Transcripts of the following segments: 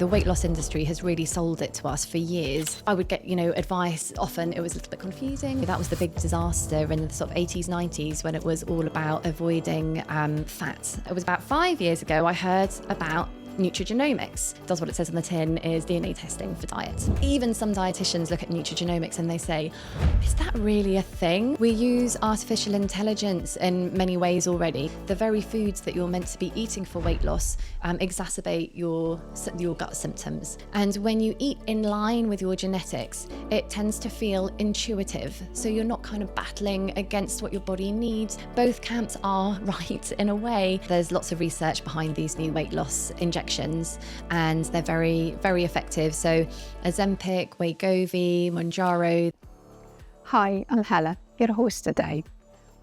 The weight loss industry has really sold it to us for years. I would get, advice. Often it was a little bit confusing. That was the big disaster in the sort of 80s, 90s when it was all about avoiding fat. It was about 5 years ago I heard about Nutrigenomics. It does what it says on the tin, is DNA testing for diet. Even some dietitians look at Nutrigenomics and they say, is that really a thing? We use artificial intelligence in many ways already. The very foods that you're meant to be eating for weight loss exacerbate your gut symptoms. And when you eat in line with your genetics, it tends to feel intuitive. So you're not kind of battling against what your body needs. Both camps are right in a way. There's lots of research behind these new weight loss injections, and they're very, very effective. So Ozempic, Wegovy, Mounjaro. Hi, I'm Helen, your host today.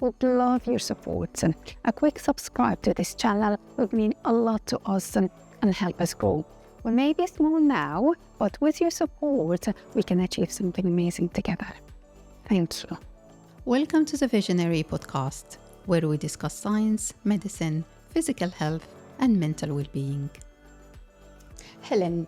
Would love your support, and a quick subscribe to this channel would mean a lot to us and help us grow. We may be small now, but with your support, we can achieve something amazing together. Thank you. Welcome to the Visionary podcast, where we discuss science, medicine, physical health, and mental well-being. Helen,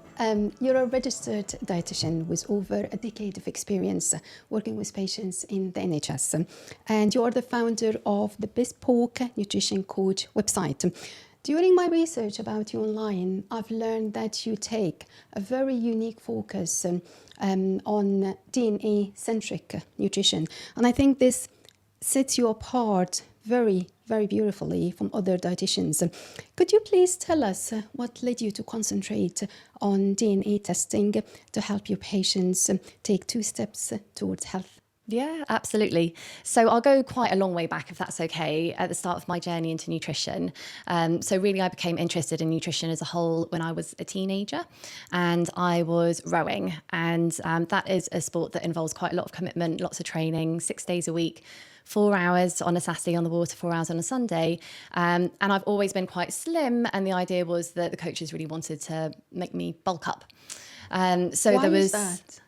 you're a registered dietitian with over a decade of experience working with patients in the NHS, and you are the founder of the Bespoke Nutrition Coach website. During my research about you online, I've learned that you take a very unique focus on DNA-centric nutrition, and I think this sets you apart very, very beautifully from other dietitians. Could you please tell us what led you to concentrate on DNA testing to help your patients take 2 steps towards health? Yeah, absolutely. So I'll go quite a long way back, if that's okay, at the start of my journey into nutrition. So really I became interested in nutrition as a whole when I was a teenager, and I was rowing. And that is a sport that involves quite a lot of commitment, lots of training, 6 days a week, 4 hours on a Saturday on the water, 4 hours on a Sunday. And I've always been quite slim. And the idea was that the coaches really wanted to make me bulk up. Why is that?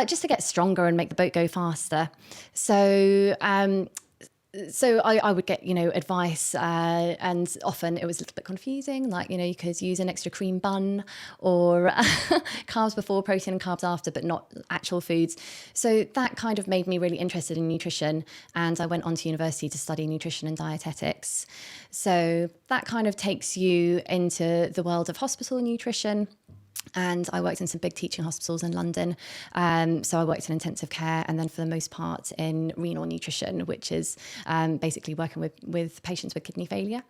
Just to get stronger and make the boat go faster. So I would get, advice, and often it was a little bit confusing. Like, you could use an extra cream bun, or carbs before, protein and carbs after, but not actual foods. So that kind of made me really interested in nutrition. And I went on to university to study nutrition and dietetics. So that kind of takes you into the world of hospital nutrition. And I worked in some big teaching hospitals in London. So I worked in intensive care, and then for the most part in renal nutrition, which is basically working with patients with kidney failure.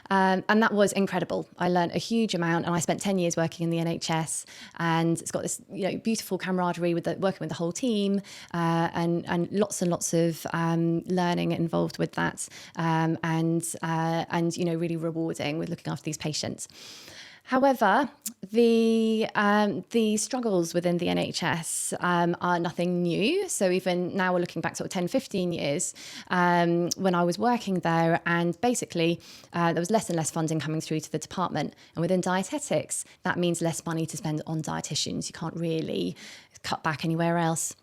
And that was incredible. I learned a huge amount, and I spent 10 years working in the NHS, and it's got this beautiful camaraderie with working with the whole team, and lots of learning involved with that, and really rewarding with looking after these patients. However, the struggles within the NHS are nothing new. So even now we're looking back sort of 10, 15 years when I was working there, and basically there was less and less funding coming through to the department. And within dietetics, that means less money to spend on dietitians. You can't really cut back anywhere else.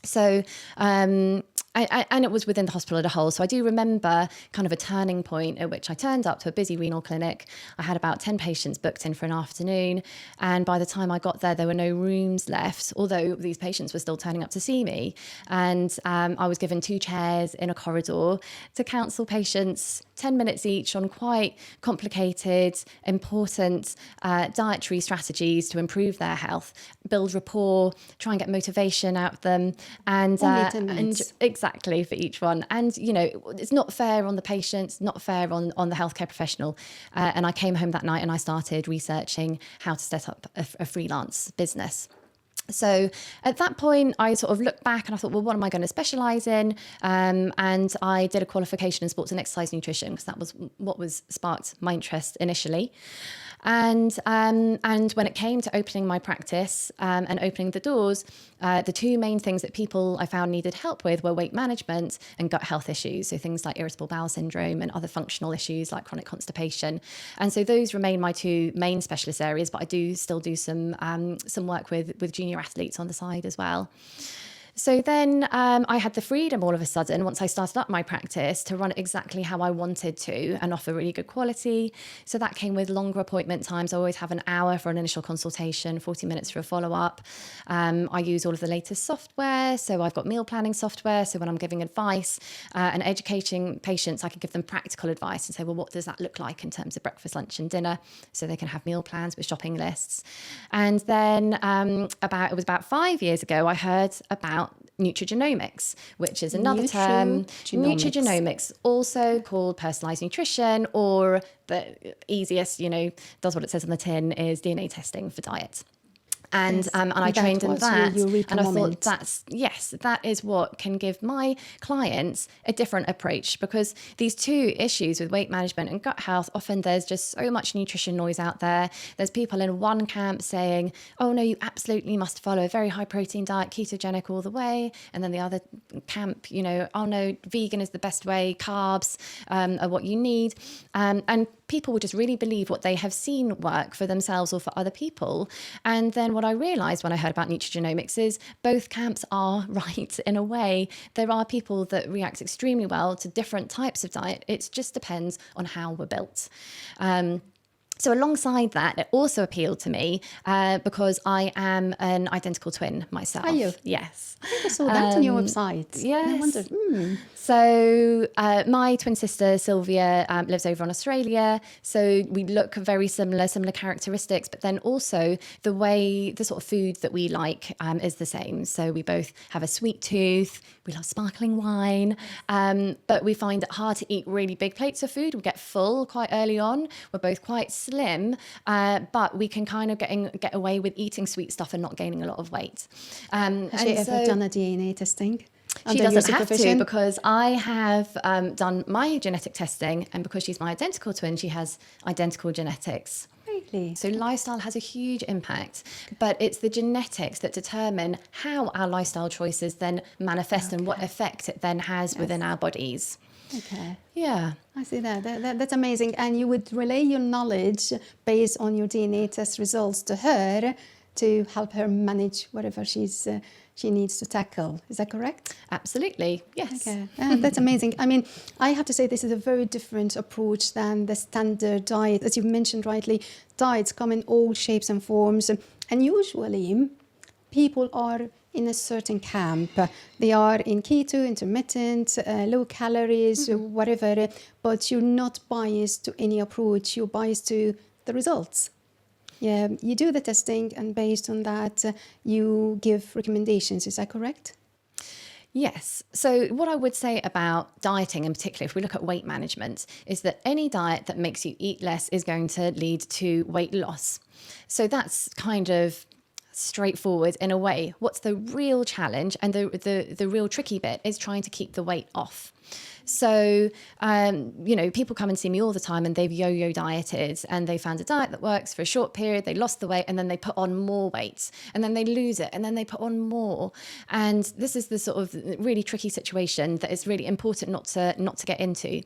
So, and it was within the hospital as a whole. So I do remember kind of a turning point at which I turned up to a busy renal clinic. I had about 10 patients booked in for an afternoon. And by the time I got there were no rooms left, although these patients were still turning up to see me. And I was given 2 chairs in a corridor to counsel patients 10 minutes each on quite complicated, important dietary strategies to improve their health, build rapport, try and get motivation out of them. And, Only 10 minutes. And exactly, for each one. And, it's not fair on the patients, not fair on the healthcare professional. And I came home that night and I started researching how to set up a freelance business. So at that point, I sort of looked back and I thought, well, what am I going to specialise in? And I did a qualification in sports and exercise nutrition, because that was what sparked my interest initially. And when it came to opening my practice and opening the doors, the 2 main things that people I found needed help with were weight management and gut health issues. So things like irritable bowel syndrome and other functional issues like chronic constipation. And so those remain my 2 main specialist areas, but I do still do some work with junior athletes on the side as well. So then I had the freedom all of a sudden, once I started up my practice, to run it exactly how I wanted to and offer really good quality. So that came with longer appointment times. I always have an hour for an initial consultation, 40 minutes for a follow-up. I use all of the latest software. So I've got meal planning software. So when I'm giving advice and educating patients, I can give them practical advice and say, well, what does that look like in terms of breakfast, lunch and dinner? So they can have meal plans with shopping lists. And then it was about 5 years ago, I heard about Nutrigenomics, which is another term. Nutrigenomics, also called personalised nutrition, or the easiest, does what it says on the tin, is DNA testing for diet. And I trained in that, and I thought that is what can give my clients a different approach, because these two issues with weight management and gut health, often there's just so much nutrition noise out there. There's people in one camp saying, oh no, you absolutely must follow a very high protein diet, ketogenic all the way, and then the other camp, oh no, vegan is the best way, carbs are what you need, and people will just really believe what they have seen work for themselves or for other people. And then what I realized when I heard about Nutrigenomics is both camps are right in a way. There are people that react extremely well to different types of diet. It just depends on how we're built. So alongside that, it also appealed to me because I am an identical twin myself. Are you? Yes. I think I saw that on your website. Yes. And I wondered, So my twin sister, Sylvia, lives over in Australia. So we look very similar characteristics, but then also the sort of food that we like is the same. So we both have a sweet tooth. We love sparkling wine, but we find it hard to eat really big plates of food. We get full quite early on. We're both quite slim, but we can kind of get away with eating sweet stuff and not gaining a lot of weight. has she ever done a DNA testing? She doesn't have to, because I have done my genetic testing, and because she's my identical twin, she has identical genetics. Really? So lifestyle has a huge impact, but it's the genetics that determine how our lifestyle choices then manifest and what effect it then has within our bodies. Okay. Yeah. I see that. That's amazing. And you would relay your knowledge based on your DNA test results to her to help her manage whatever she needs to tackle. Is that correct? Absolutely. Yes. Okay. That's amazing. I mean, I have to say this is a very different approach than the standard diet. As you mentioned rightly, diets come in all shapes and forms. And usually people are in a certain camp. They are in keto, intermittent, low calories, whatever, but you're not biased to any approach. You're biased to the results. Yeah, you do the testing, and based on that, you give recommendations. Is that correct? Yes. So what I would say about dieting in particular, if we look at weight management, is that any diet that makes you eat less is going to lead to weight loss. So that's kind of straightforward in a way. What's the real challenge and the real tricky bit is trying to keep the weight off. So, people come and see me all the time, and they've yo-yo dieted, and they found a diet that works for a short period. They lost the weight, and then they put on more weight, and then they lose it, and then they put on more. And this is the sort of really tricky situation that is really important not to get into.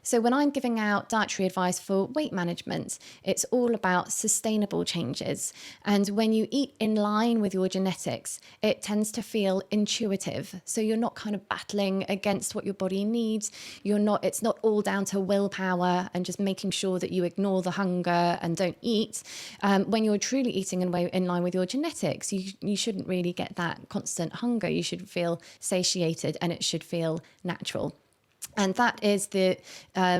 So when I'm giving out dietary advice for weight management, it's all about sustainable changes. And when you eat in line with your genetics, it tends to feel intuitive. So you're not kind of battling against what your body needs. It's not all down to willpower and just making sure that you ignore the hunger and don't eat. When you're truly eating in line with your genetics, you shouldn't really get that constant hunger. You should feel satiated, and it should feel natural. And that is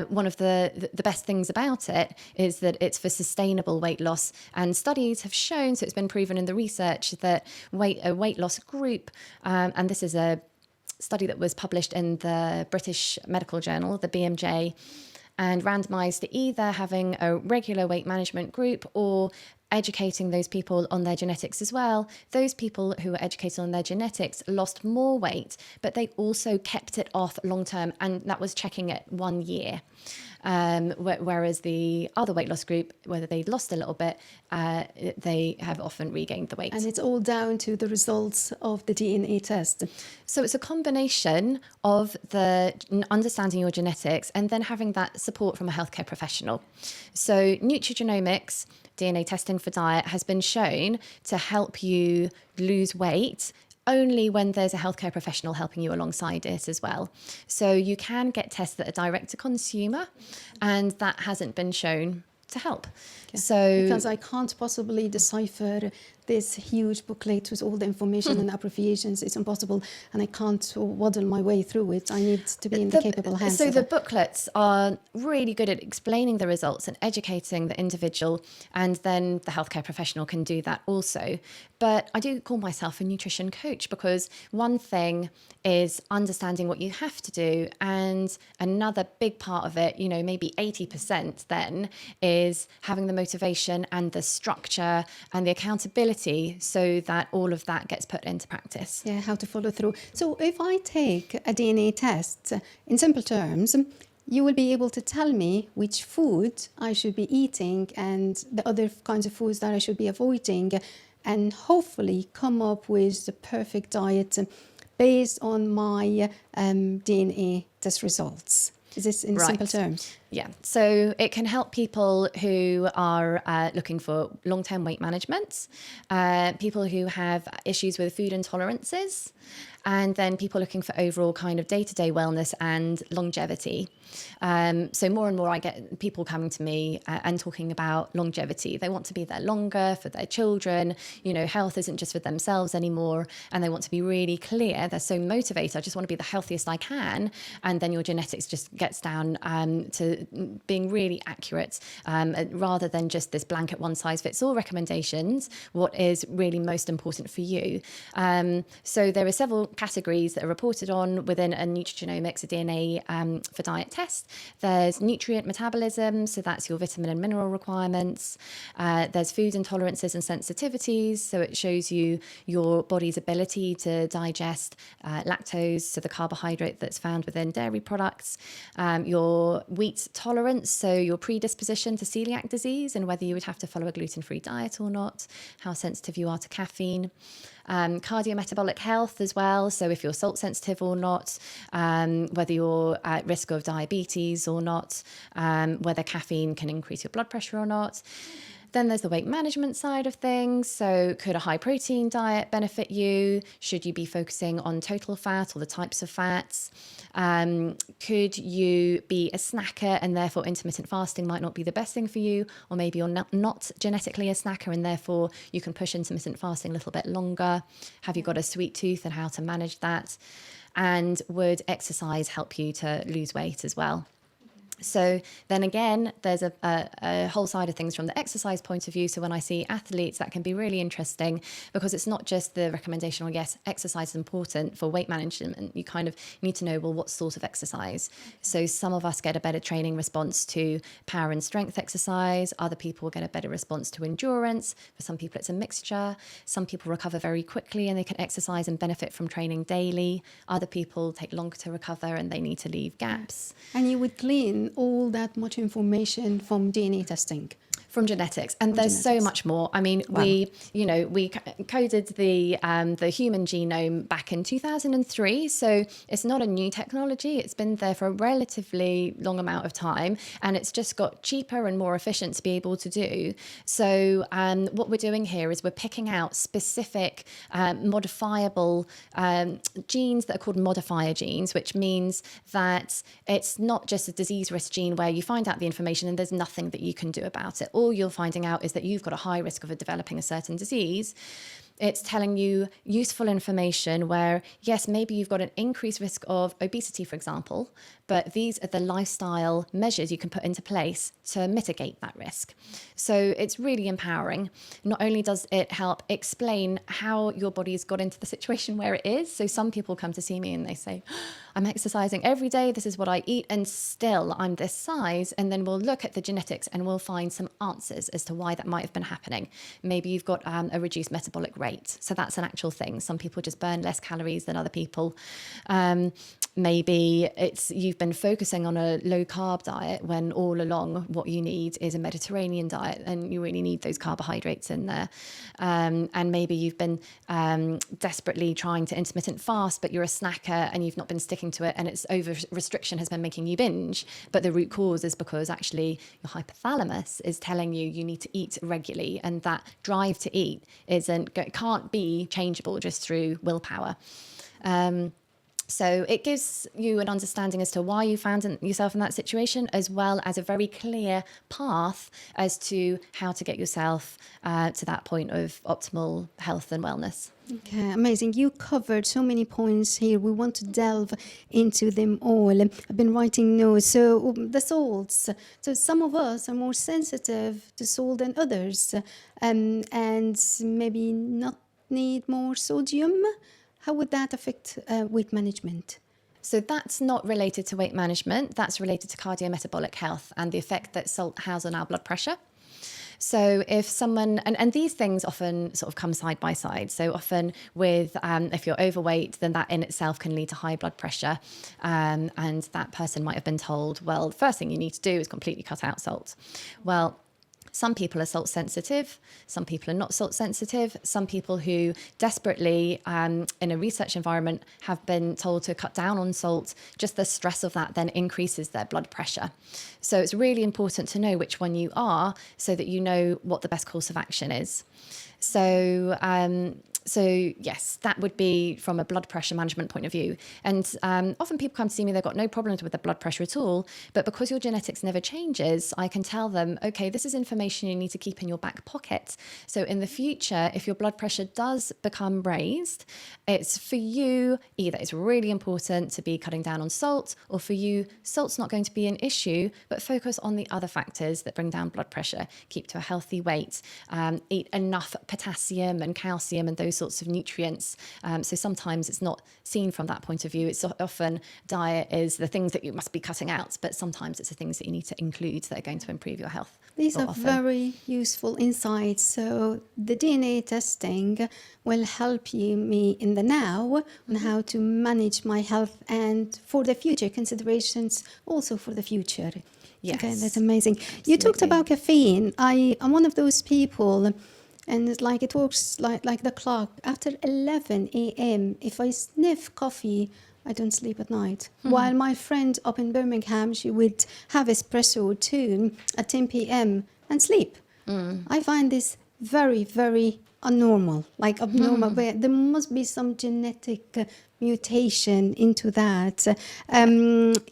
one of the best things about it, is that it's for sustainable weight loss. And studies have shown, so it's been proven in the research, that a weight loss group, and this is a study that was published in the British Medical Journal, the BMJ, and randomized to either having a regular weight management group or educating those people on their genetics as well. Those people who were educated on their genetics lost more weight, but they also kept it off long term, and that was checking it 1 year. Whereas the other weight loss group, whether they lost a little bit, they have often regained the weight. And it's all down to the results of the DNA test. So it's a combination of the understanding your genetics and then having that support from a healthcare professional. So Nutrigenomics, DNA testing for diet, has been shown to help you lose weight only when there's a healthcare professional helping you alongside it as well. So you can get tests that are direct to consumer, and that hasn't been shown to help. So because I can't possibly decipher this huge booklet with all the information and abbreviations. It's impossible, and I can't waddle my way through it. I need to be in the capable hands So of the it. booklets are really good at explaining the results and educating the individual, and then the healthcare professional can do that also. But I do call myself a nutrition coach, because one thing is understanding what you have to do, and another big part of it, maybe 80% then, is having the motivation and the structure and the accountability so that all of that gets put into practice. Yeah, how to follow through. So if I take a DNA test, in simple terms, you will be able to tell me which food I should be eating and the other kinds of foods that I should be avoiding, and hopefully come up with the perfect diet based on my DNA test results. Is this in simple terms? Yeah, so it can help people who are looking for long-term weight management, people who have issues with food intolerances, and then people looking for overall kind of day-to-day wellness and longevity. So more and more I get people coming to me and talking about longevity. They want to be there longer for their children. Health isn't just for themselves anymore, and they want to be really clear. They're so motivated. I just want to be the healthiest I can. And then your genetics just gets down to being really accurate, rather than just this blanket one-size-fits-all recommendations. What is really most important for you? So there are several categories that are reported on within a Nutrigenomics, a DNA for diet test. There's nutrient metabolism, so that's your vitamin and mineral requirements. There's food intolerances and sensitivities, so it shows you your body's ability to digest lactose, so the carbohydrate that's found within dairy products. Your wheat tolerance, so your predisposition to celiac disease and whether you would have to follow a gluten-free diet or not, how sensitive you are to caffeine. Cardiometabolic health as well, so if you're salt sensitive or not, whether you're at risk of diabetes or not, whether caffeine can increase your blood pressure or not. Then there's the weight management side of things. So could a high protein diet benefit you? Should you be focusing on total fat or the types of fats? Could you be a snacker and therefore intermittent fasting might not be the best thing for you? Or maybe you're not genetically a snacker and therefore you can push intermittent fasting a little bit longer. Have you got a sweet tooth and how to manage that? And would exercise help you to lose weight as well? So then again, there's a whole side of things from the exercise point of view. So when I see athletes, that can be really interesting because it's not just the recommendation, or yes, exercise is important for weight management. You kind of need to know, well, what sort of exercise? So some of us get a better training response to power and strength exercise. Other people get a better response to endurance. For some people, it's a mixture. Some people recover very quickly and they can exercise and benefit from training daily. Other people take longer to recover and they need to leave gaps. And you would glean all that much information from DNA testing. From genetics, and there's so much more. I mean, Wow. we coded the human genome back in 2003, so it's not a new technology. It's been there for a relatively long amount of time, and it's just got cheaper and more efficient to be able to do. So what we're doing here is we're picking out specific modifiable genes that are called modifier genes, which means that it's not just a disease risk gene where you find out the information and there's nothing that you can do about it. All you're finding out is that you've got a high risk of developing a certain disease. It's telling you useful information where, yes, maybe you've got an increased risk of obesity, for example, but these are the lifestyle measures you can put into place to mitigate that risk. So it's really empowering. Not only does it help explain how your body's got into the situation where it is. So some people come to see me and they say, I'm exercising every day, this is what I eat, and still I'm this size. And then we'll look at the genetics and we'll find some answers as to why that might have been happening. Maybe you've got a reduced metabolic rate. So that's an actual thing. Some people just burn less calories than other people. maybe you've been focusing on a low carb diet when all along what you need is a Mediterranean diet, and you really need those carbohydrates in there. And maybe you've been desperately trying to intermittent fast, but you're a snacker and you've not been sticking to it, and it's over restriction has been making you binge. But the root cause is because actually your hypothalamus is telling you need to eat regularly, and that drive to eat can't be changeable just through willpower. So it gives you an understanding as to why you found yourself in that situation, as well as a very clear path as to how to get yourself to that point of optimal health and wellness. Okay, amazing. You covered so many points here. We want to delve into them all. I've been writing notes. So the salts. So some of us are more sensitive to salt than others, and maybe not need more sodium. How would that affect weight management? So that's not related to weight management. That's related to cardiometabolic health and the effect that salt has on our blood pressure. So if someone, and these things often sort of come side by side. So often with, if you're overweight, then that in itself can lead to high blood pressure. And that person might have been told, well, the first thing you need to do is completely cut out salt. Well, some people are salt sensitive, some people are not salt sensitive, some people who desperately in a research environment have been told to cut down on salt, just the stress of that then increases their blood pressure. So it's really important to know which one you are so that you know what the best course of action is. So yes, that would be from a blood pressure management point of view. And often people come to see me, they've got no problems with their blood pressure at all. But because your genetics never changes, I can tell them, okay, this is information you need to keep in your back pocket. So in the future, if your blood pressure does become raised, it's for you, either it's really important to be cutting down on salt, or for you, salt's not going to be an issue, but focus on the other factors that bring down blood pressure. Keep to a healthy weight, eat enough potassium and calcium and those sorts of nutrients. So sometimes it's not seen from that point of view. It's often diet is the things that you must be cutting out, but sometimes it's the things that you need to include that are going to improve your health. These are very useful insights. So the DNA testing will help me in the now on how to manage my health and for the future considerations also for the future. Yes. Okay, that's amazing. Absolutely. You talked about caffeine. I'm one of those people, and it's like it works like the clock. After 11 a.m., if I sniff coffee, I don't sleep at night. While my friend up in Birmingham, she would have espresso too at 10 p.m. and sleep. I find this very, very abnormal. But there must be some genetic mutation into that.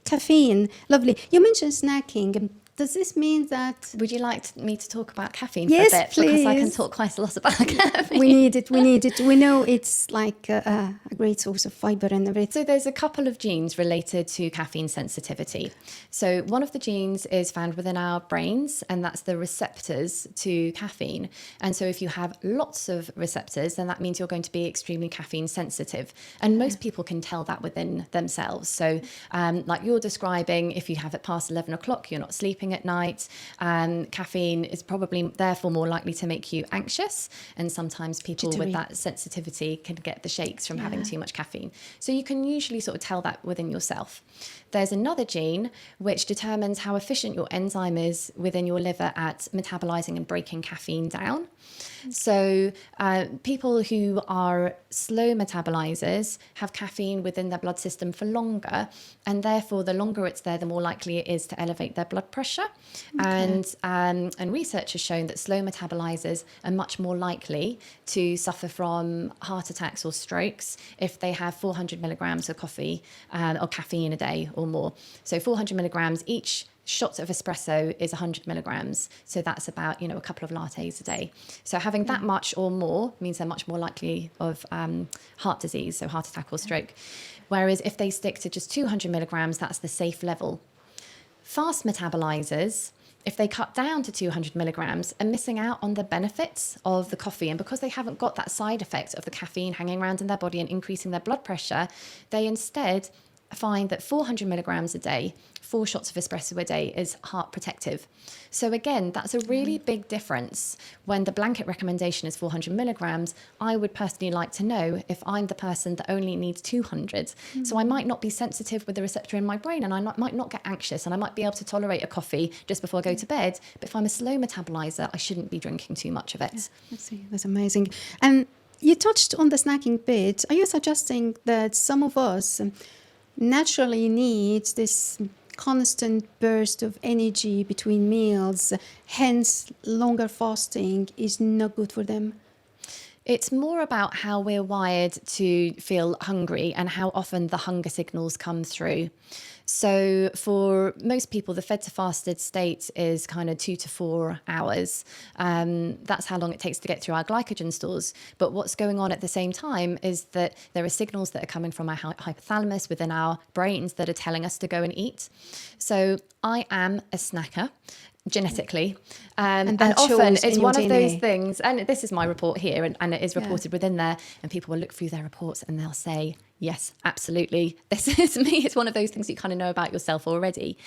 Caffeine, lovely. You mentioned snacking. Does this mean that... Would you like me to talk about caffeine Yes, for a bit? please. Because I can talk quite a lot about caffeine. We need it. We know it's like a great source of fiber and everything. So there's a couple of genes related to caffeine sensitivity. So one of the genes is found within our brains, and that's the receptors to caffeine. And so if you have lots of receptors, then that means you're going to be extremely caffeine sensitive. And most people can tell that within themselves. So like you're describing, if you have it past 11 o'clock, you're not sleeping at night. Caffeine is probably therefore more likely to make you anxious. And sometimes people Jittery. with that sensitivity can get the shakes from having too much caffeine. So you can usually sort of tell that within yourself. There's another gene which determines how efficient your enzyme is within your liver at metabolizing and breaking caffeine down. So people who are slow metabolizers have caffeine within their blood system for longer, and therefore the longer it's there, the more likely it is to elevate their blood pressure. Okay. And research has shown that slow metabolizers are much more likely to suffer from heart attacks or strokes if they have 400 milligrams of coffee or caffeine a day or more. So 400 milligrams each. Shots of espresso is 100 milligrams. So that's about, a couple of lattes a day. So having that much or more means they're much more likely of heart disease, so heart attack or stroke. Whereas if they stick to just 200 milligrams, that's the safe level. Fast metabolizers, if they cut down to 200 milligrams, are missing out on the benefits of the coffee. And because they haven't got that side effect of the caffeine hanging around in their body and increasing their blood pressure, they instead find that 400 milligrams a day, 4 shots of espresso a day is heart protective. So again, that's a really big difference. When the blanket recommendation is 400 milligrams, I would personally like to know if I'm the person that only needs 200. So I might not be sensitive with the receptor in my brain, and I might not get anxious, and I might be able to tolerate a coffee just before I go to bed. But if I'm a slow metabolizer, I shouldn't be drinking too much of it. I see. That's amazing. And you touched on the snacking bit. Are you suggesting that some of us naturally need this constant burst of energy between meals, hence longer fasting is not good for them? It's more about how we're wired to feel hungry and how often the hunger signals come through. So for most people, the fed to fasted state is kind of 2 to 4 hours. That's how long it takes to get through our glycogen stores. But what's going on at the same time is that there are signals that are coming from our hypothalamus within our brains that are telling us to go and eat. So I am a snacker. Genetically, and often it's one of those things, and this is my report here, and it is reported within there, and people will look through their reports and they'll say, yes, absolutely, this is me. It's one of those things you kind of know about yourself already.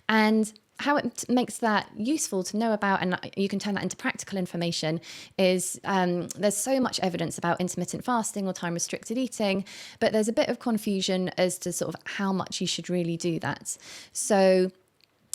And how it makes that useful to know about, and you can turn that into practical information, is there's so much evidence about intermittent fasting or time restricted eating, but there's a bit of confusion as to sort of how much you should really do that. So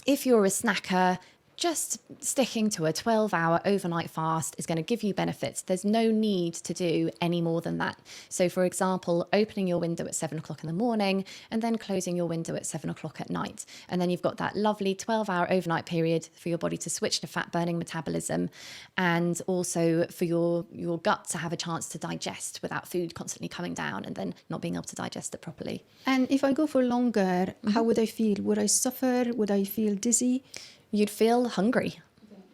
if you're a snacker, just sticking to a 12-hour overnight fast is going to give you benefits. There's no need to do any more than that. So, for example, opening your window at 7 o'clock in the morning and then closing your window at 7 o'clock at night. And then you've got that lovely 12-hour overnight period for your body to switch to fat-burning metabolism, and also for your gut to have a chance to digest without food constantly coming down and then not being able to digest it properly. And if I go for longer, how would I feel? Would I suffer? Would I feel dizzy? You'd feel hungry.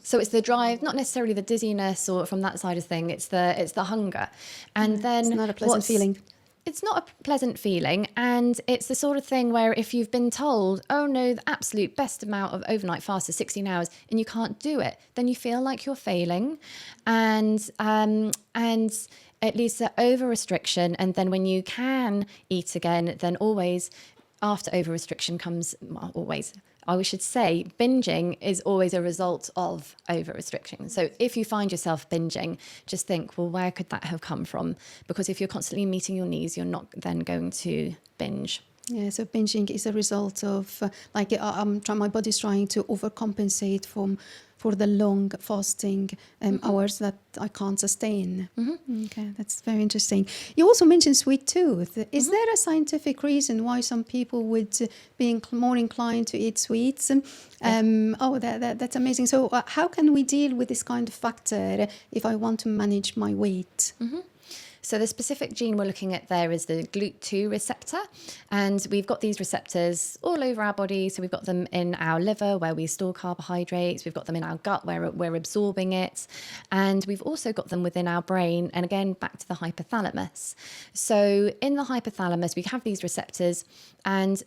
So it's the drive, not necessarily the dizziness or from that side of thing, it's the hunger. And then it's not a pleasant feeling. It's not a pleasant feeling, and it's the sort of thing where if you've been told, oh no, the absolute best amount of overnight fast is 16 hours and you can't do it, then you feel like you're failing, and it leads to over restriction. And then when you can eat again, then always after over restriction comes, well, always, I should say, binging is always a result of over restriction. So if you find yourself binging, just think, well, where could that have come from? Because if you're constantly meeting your needs, you're not then going to binge. Yeah, so binging is a result of my body's trying to overcompensate for the long fasting hours that I can't sustain. Okay, that's very interesting. You also mentioned sweet tooth. Is there a scientific reason why some people would be more inclined to eat sweets? That's amazing. So how can we deal with this kind of factor if I want to manage my weight? So the specific gene we're looking at there is the GLUT2 receptor, and we've got these receptors all over our body. So we've got them in our liver where we store carbohydrates, we've got them in our gut where we're absorbing it, and we've also got them within our brain, and again back to the hypothalamus. So in the hypothalamus we have these receptors, and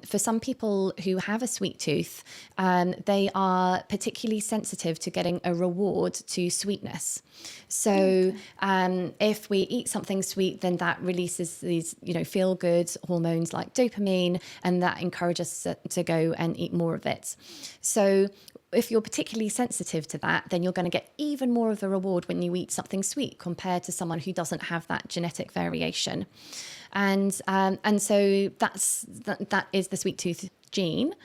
for some people who have a sweet tooth, they are particularly sensitive to getting a reward to sweetness. So if we eat something sweet, then that releases these, feel-good hormones like dopamine, and that encourages us to go and eat more of it. So if you're particularly sensitive to that, then you're going to get even more of a reward when you eat something sweet compared to someone who doesn't have that genetic variation. And so that is the sweet tooth gene.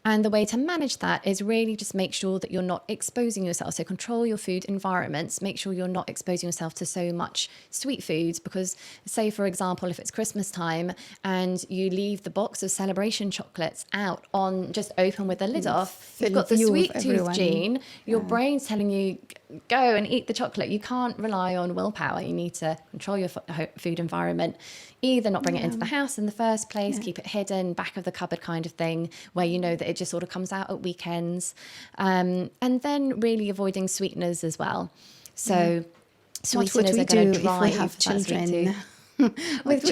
And the way to manage that is really just make sure that you're not exposing yourself. So control your food environments. Make sure you're not exposing yourself to so much sweet foods, because say, for example, if it's Christmas time and you leave the box of celebration chocolates out on just open with the lid off, you've got the sweet tooth gene, your brain's telling you, go and eat the chocolate. You can't rely on willpower. You need to control your food environment. Either not bring it into the house in the first place, keep it hidden, back of the cupboard kind of thing, where you know that it just sort of comes out at weekends. And then really avoiding sweeteners as well. So sweeteners are going to drive if we have children. with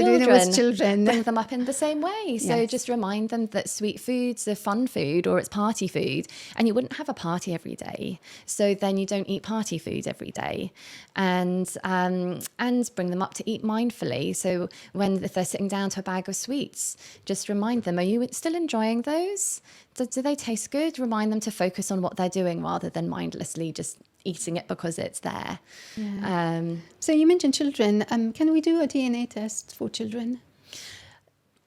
children, bring them up in the same way. So just remind them that sweet food's a fun food or it's party food, and you wouldn't have a party every day. So then you don't eat party food every day, and bring them up to eat mindfully. So if they're sitting down to a bag of sweets, just remind them, are you still enjoying those? Do they taste good? Remind them to focus on what they're doing rather than mindlessly just eating it because it's there. So you mentioned children. Can we do a DNA test for children?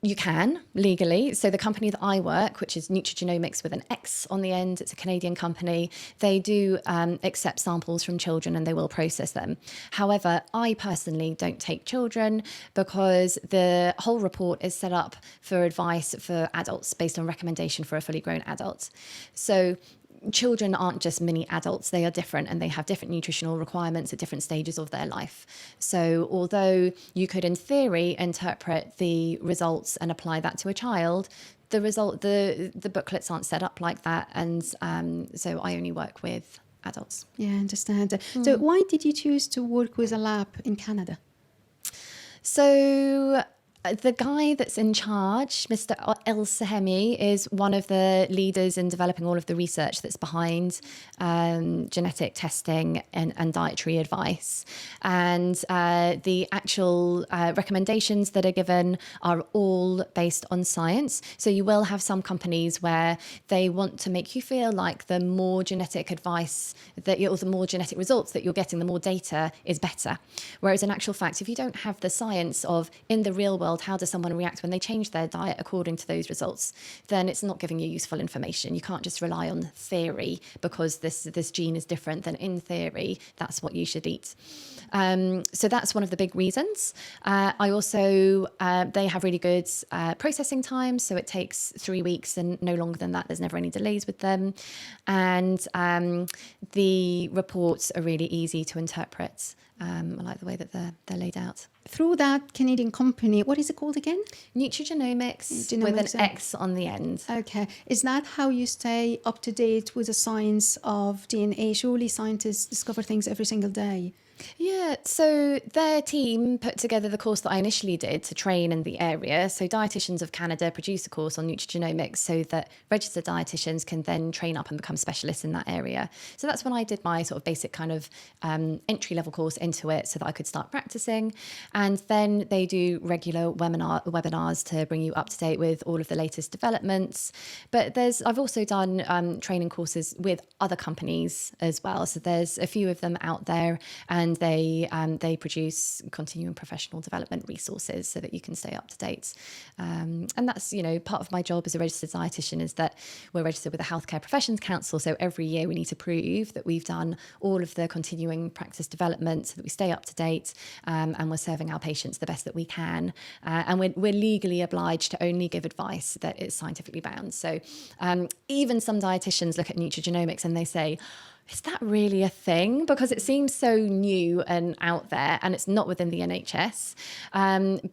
You can, legally. So the company that I work, which is Nutrigenomics with an X on the end, it's a Canadian company, they do accept samples from children and they will process them. However, I personally don't take children because the whole report is set up for advice for adults based on recommendation for a fully grown adult. So children aren't just mini adults, they are different and they have different nutritional requirements at different stages of their life. So although you could in theory interpret the results and apply that to a child, the booklets aren't set up like that, and so I only work with adults. Yeah, I understand. So why did you choose to work with a lab in Canada? So the guy that's in charge, Mr. El Sahemi, is one of the leaders in developing all of the research that's behind genetic testing and dietary advice. And the actual recommendations that are given are all based on science. So you will have some companies where they want to make you feel like the more genetic advice or the more genetic results that you're getting, the more data is better. Whereas in actual fact, if you don't have the science of in the real world, how does someone react when they change their diet according to those results, then it's not giving you useful information. You can't just rely on theory because this gene is different, then in theory, that's what you should eat. So that's one of the big reasons. I also, they have really good processing times. So it takes 3 weeks and no longer than that. There's never any delays with them. And the reports are really easy to interpret. I like the way that they're laid out. Through that Canadian company, what is it called again? Nutrigenomics with an X on the end. Okay. Is that how you stay up to date with the science of DNA? Surely scientists discover things every single day. Yeah, so their team put together the course that I initially did to train in the area. So Dietitians of Canada produce a course on nutrigenomics so that registered dietitians can then train up and become specialists in that area. So that's when I did my sort of basic kind of entry-level course into it so that I could start practicing. And then they do regular webinars to bring you up to date with all of the latest developments. But I've also done training courses with other companies as well. So there's a few of them out there, and they produce continuing professional development resources so that you can stay up to date. And that's, part of my job as a registered dietitian is that we're registered with the Healthcare Professions Council. So every year we need to prove that we've done all of the continuing practice development so that we stay up to date, and we're serving our patients the best that we can. And we're legally obliged to only give advice that is scientifically bound. So even some dietitians look at nutrigenomics and they say, is that really a thing? Because it seems so new and out there, and it's not within the NHS.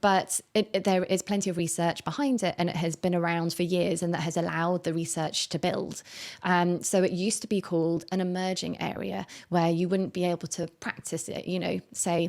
But there is plenty of research behind it, and it has been around for years, and that has allowed the research to build. So it used to be called an emerging area where you wouldn't be able to practice it, say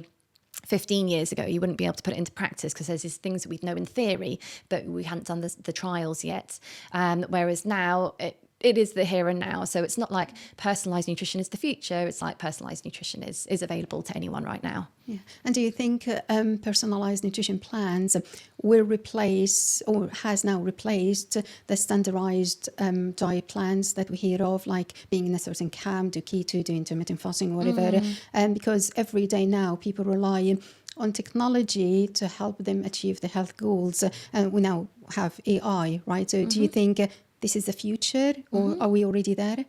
15 years ago, you wouldn't be able to put it into practice because there's these things that we know in theory, but we hadn't done the trials yet. Whereas now it is the here and now. So it's not like personalised nutrition is the future. It's like personalised nutrition is available to anyone right now. Yeah. And do you think personalised nutrition plans will replace or has now replaced the standardised diet plans that we hear of, like being in a certain camp, do keto, do intermittent fasting, whatever? Because every day now people rely on technology to help them achieve the health goals. And we now have AI, right? So do you think this is the future, or are we already there?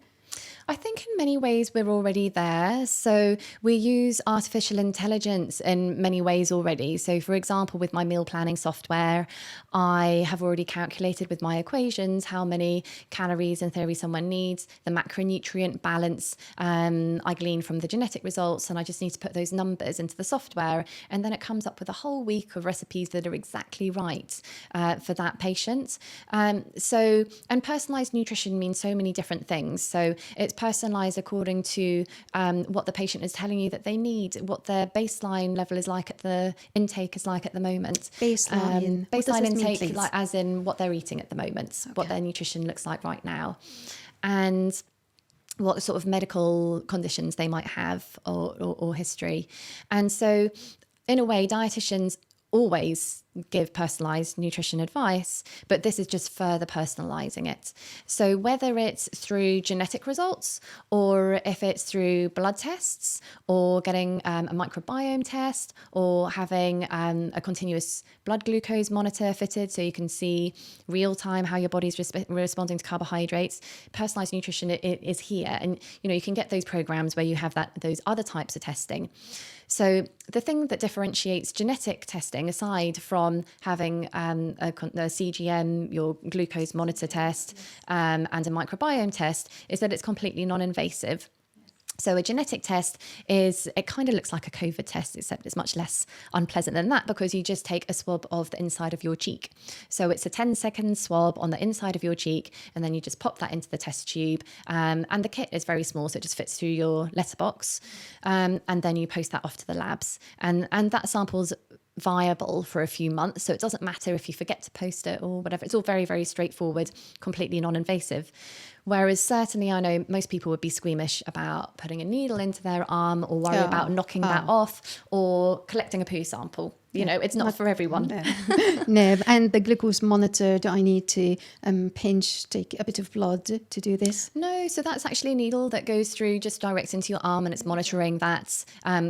I think in many ways we're already there. So we use artificial intelligence in many ways already. So for example, with my meal planning software, I have already calculated with my equations how many calories in theory someone needs, the macronutrient balance I glean from the genetic results, and I just need to put those numbers into the software, and then it comes up with a whole week of recipes that are exactly right for that patient. And personalised nutrition means so many different things. So it's personalised according to what the patient is telling you that they need, what their baseline level is like at the intake is like at the moment. Baseline. What does Baseline this mean, intake, please? like as in what they're eating at the moment, what their nutrition looks like right now, and what sort of medical conditions they might have or history. And so in a way, dietitians always give personalised nutrition advice, but this is just further personalising it. So whether it's through genetic results, or if it's through blood tests, or getting a microbiome test, or having a continuous blood glucose monitor fitted so you can see real time how your body's responding to carbohydrates, personalised nutrition is here. And you can get those programs where you have those other types of testing. So the thing that differentiates genetic testing, aside from having a CGM, your glucose monitor test, and a microbiome test, is that it's completely non-invasive. So a genetic test it kind of looks like a COVID test, except it's much less unpleasant than that, because you just take a swab of the inside of your cheek. So it's a 10-second swab on the inside of your cheek, and then you just pop that into the test tube. And the kit is very small, so it just fits through your letterbox. And then you post that off to the labs. And that sample's viable for a few months. So it doesn't matter if you forget to post it or whatever. It's all very, very straightforward, completely non-invasive. Whereas certainly I know most people would be squeamish about putting a needle into their arm, or worry about knocking that off, or collecting a poo sample. It's not for everyone. No, and the glucose monitor, do I need to take a bit of blood to do this? No, so that's actually a needle that goes through just direct into your arm, and it's monitoring that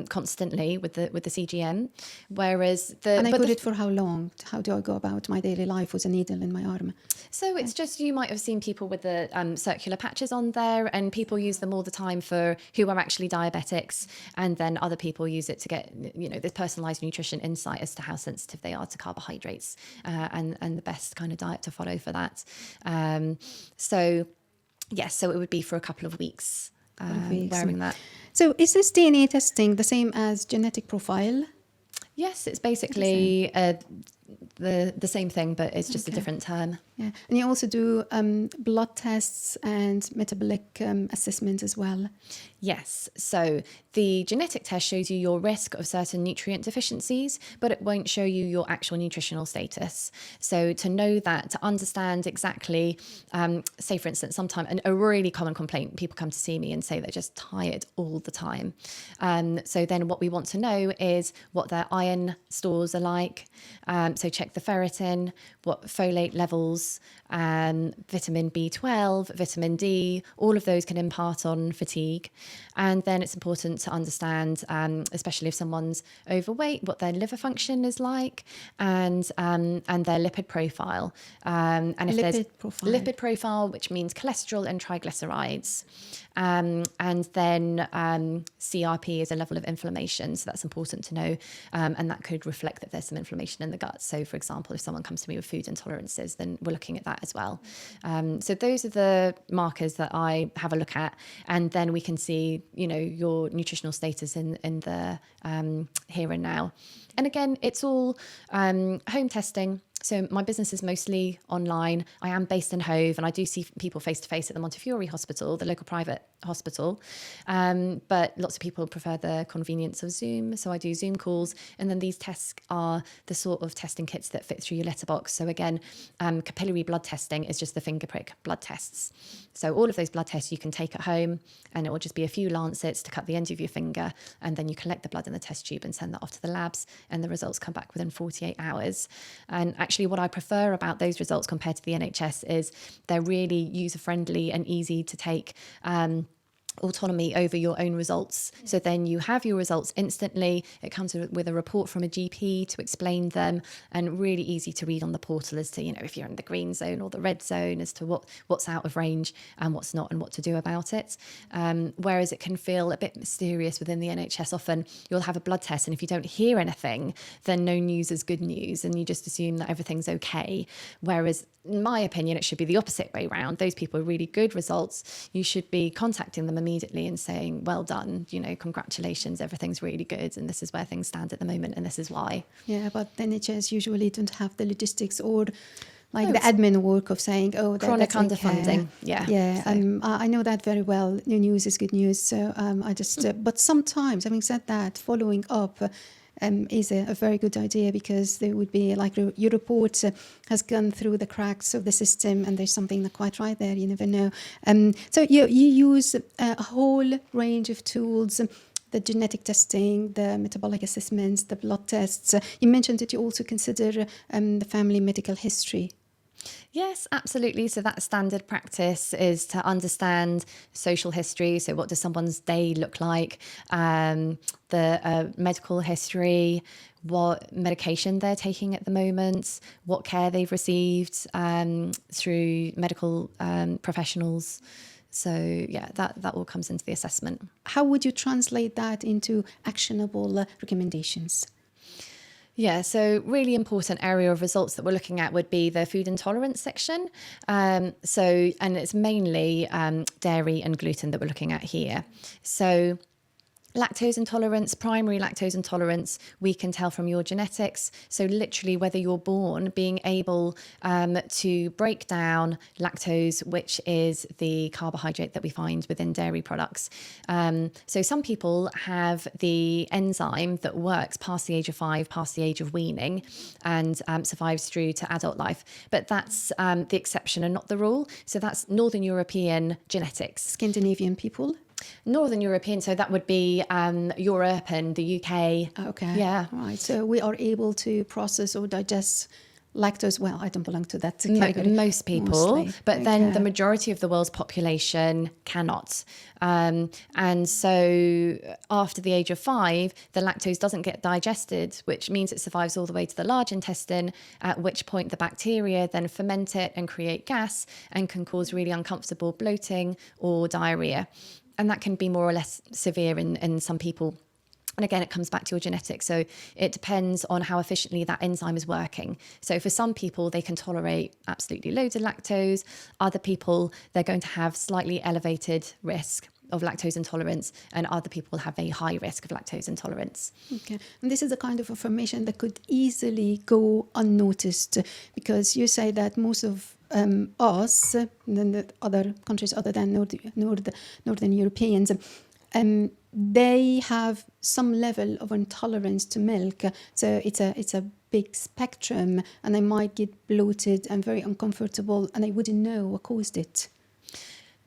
constantly with the CGM. Whereas I put it for how long? How do I go about my daily life with a needle in my arm? So it's just, you might have seen people with the circular patches on there, and people use them all the time for who are actually diabetics, and then other people use it to get this personalised nutrition insight as to how sensitive they are to carbohydrates, and the best kind of diet to follow for that. So it would be for a couple of weeks, wearing that. So is this DNA testing the same as genetic profile? Yes, it's basically the same thing, but it's just a different term. Yeah, and you also do blood tests and metabolic assessment as well. Yes, so the genetic test shows you your risk of certain nutrient deficiencies, but it won't show you your actual nutritional status. So to know that, to understand exactly, say for instance, sometimes a really common complaint, people come to see me and say they're just tired all the time. So then what we want to know is what their iron stores are like. So check the ferritin, what folate levels, vitamin B12, vitamin D, all of those can impart on fatigue. And then it's important to understand, especially if someone's overweight, what their liver function is like, and their lipid profile. And if there's lipid profile, which means cholesterol and triglycerides. And then CRP is a level of inflammation, so that's important to know, and that could reflect that there's some inflammation in the gut. So for example, if someone comes to me with food intolerances, then we're looking at that as well. So those are the markers that I have a look at, and then we can see your nutritional status in the here and now. And again, it's all home testing. So my business is mostly online. I am based in Hove, and I do see people face-to-face at the Montefiore Hospital, the local private hospital. But lots of people prefer the convenience of Zoom, so I do Zoom calls. And then these tests are the sort of testing kits that fit through your letterbox. So again, capillary blood testing is just the finger prick blood tests. So all of those blood tests you can take at home, and it will just be a few lancets to cut the end of your finger, and then you collect the blood in the test tube and send that off to the labs, and the results come back within 48 hours. And actually what I prefer about those results compared to the NHS is they're really user-friendly and easy to take autonomy over your own results. So then you have your results instantly. It comes with a report from a GP to explain them, and really easy to read on the portal as to, if you're in the green zone or the red zone, as to what's out of range and what's not, and what to do about it. Whereas it can feel a bit mysterious within the NHS. Often you'll have a blood test, and if you don't hear anything, then no news is good news, and you just assume that everything's okay. Whereas in my opinion, it should be the opposite way around. Those people with really good results, you should be contacting them immediately and saying, well done, congratulations, everything's really good, and this is where things stand at the moment, and this is why. Yeah, but NHS usually don't have the logistics or like the admin work of saying, oh, Chronic that's underfunding. okay. Yeah. Yeah, So- I know that very well. New news is good news. So I just, but sometimes, having said that, following up is a very good idea, because there would be like your report has gone through the cracks of the system and there's something not quite right there. You never know. So you use a whole range of tools. The genetic testing, the metabolic assessments, the blood tests. You mentioned that you also consider the family medical history. Yes, absolutely. So that standard practice is to understand social history. So what does someone's day look like? The medical history, what medication they're taking at the moment, what care they've received through medical professionals. So yeah, that all comes into the assessment. How would you translate that into actionable recommendations? Yeah, so really important area of results that we're looking at would be the food intolerance section. And it's mainly dairy and gluten that we're looking at here. So lactose intolerance, primary lactose intolerance, we can tell from your genetics. So literally whether you're born being able to break down lactose, which is the carbohydrate that we find within dairy products. So some people have the enzyme that works past the age of 5, past the age of weaning, and survives through to adult life. But that's the exception and not the rule. So that's Northern European genetics. Scandinavian people? Northern European, so that would be Europe and the UK. Okay. Yeah. Right. So we are able to process or digest lactose. Well, I don't belong to that category. Most people, Mostly. but then Okay. the majority of the world's population cannot. And so after the age of 5, the lactose doesn't get digested, which means it survives all the way to the large intestine, at which point the bacteria then ferment it and create gas and can cause really uncomfortable bloating or diarrhea. And that can be more or less severe in some people. And again, it comes back to your genetics. So it depends on how efficiently that enzyme is working. So for some people, they can tolerate absolutely loads of lactose. Other people, they're going to have slightly elevated risk of lactose intolerance, and other people will have a high risk of lactose intolerance. Okay. And this is the kind of information that could easily go unnoticed, because you say that most of us, and the other countries other than Northern Europeans, they have some level of intolerance to milk. So it's a big spectrum, and they might get bloated and very uncomfortable, and they wouldn't know what caused it.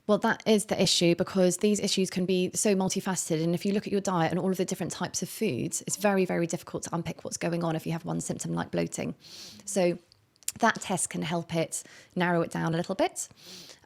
Well, that is the issue, because these issues can be so multifaceted. And if you look at your diet and all of the different types of foods, it's very, very difficult to unpick what's going on if you have one symptom like bloating. So that test can help it narrow it down a little bit.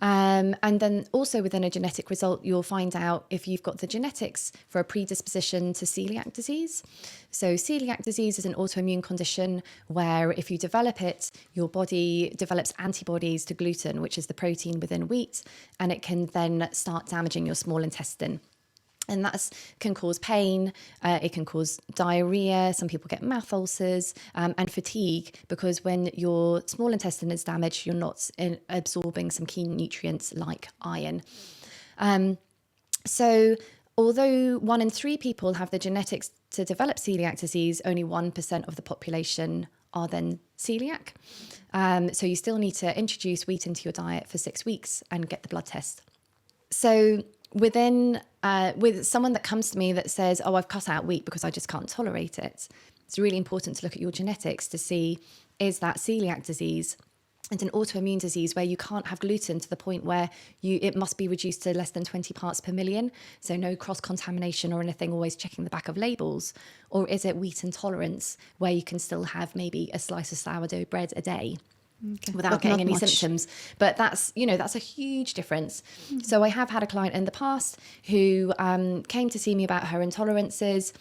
And then also within a genetic result, you'll find out if you've got the genetics for a predisposition to celiac disease. So celiac disease is an autoimmune condition where if you develop it, your body develops antibodies to gluten, which is the protein within wheat, and it can then start damaging your small intestine. And that can cause pain, it can cause diarrhea, some people get mouth ulcers, and fatigue, because when your small intestine is damaged, you're not absorbing some key nutrients like iron. So although 1 in 3 people have the genetics to develop celiac disease, only 1% of the population are then celiac. So you still need to introduce wheat into your diet for 6 weeks and get the blood test. So with someone that comes to me that says, oh, I've cut out wheat because I just can't tolerate it, it's really important to look at your genetics to see, is that celiac disease and an autoimmune disease where you can't have gluten to the point where it must be reduced to less than 20 parts per million, so no cross-contamination or anything, always checking the back of labels? Or is it wheat intolerance where you can still have maybe a slice of sourdough bread a day? Okay. Without getting any symptoms. But that's a huge difference. So I have had a client in the past who came to see me about her intolerances,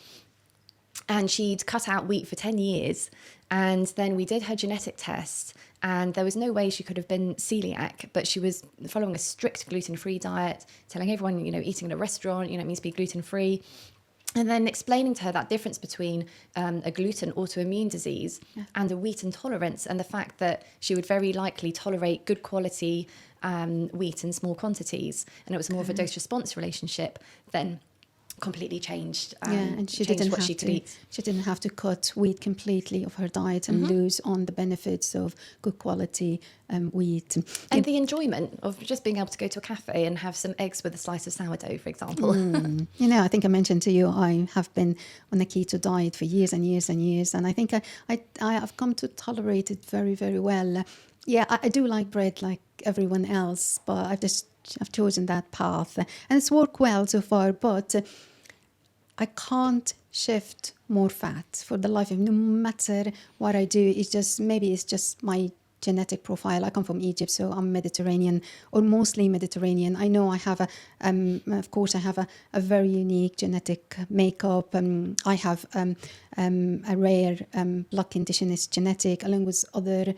and she'd cut out wheat for 10 years. And then we did her genetic test, and there was no way she could have been celiac, but she was following a strict gluten-free diet, telling everyone, eating in a restaurant, it means to be gluten-free. And then explaining to her that difference between a gluten autoimmune disease and a wheat intolerance, and the fact that she would very likely tolerate good quality wheat in small quantities. And it was more of a dose-response relationship than completely changed. And she changed didn't what have she could to. eat. She didn't have to cut wheat completely of her diet and lose on the benefits of good quality wheat. And the enjoyment of just being able to go to a cafe and have some eggs with a slice of sourdough, for example. You know, I think I mentioned to you, I have been on a keto diet for years and years and years, and I think I have come to tolerate it very, very well. I do like bread like everyone else, but I've chosen that path, and it's worked well so far. But I can't shift more fat for the life of me, no matter what I do. Maybe it's just my genetic profile. I come from Egypt, so I'm Mediterranean, or mostly Mediterranean. I know I have of course, I have a very unique genetic makeup. I have a rare blood conditionist genetic, along with other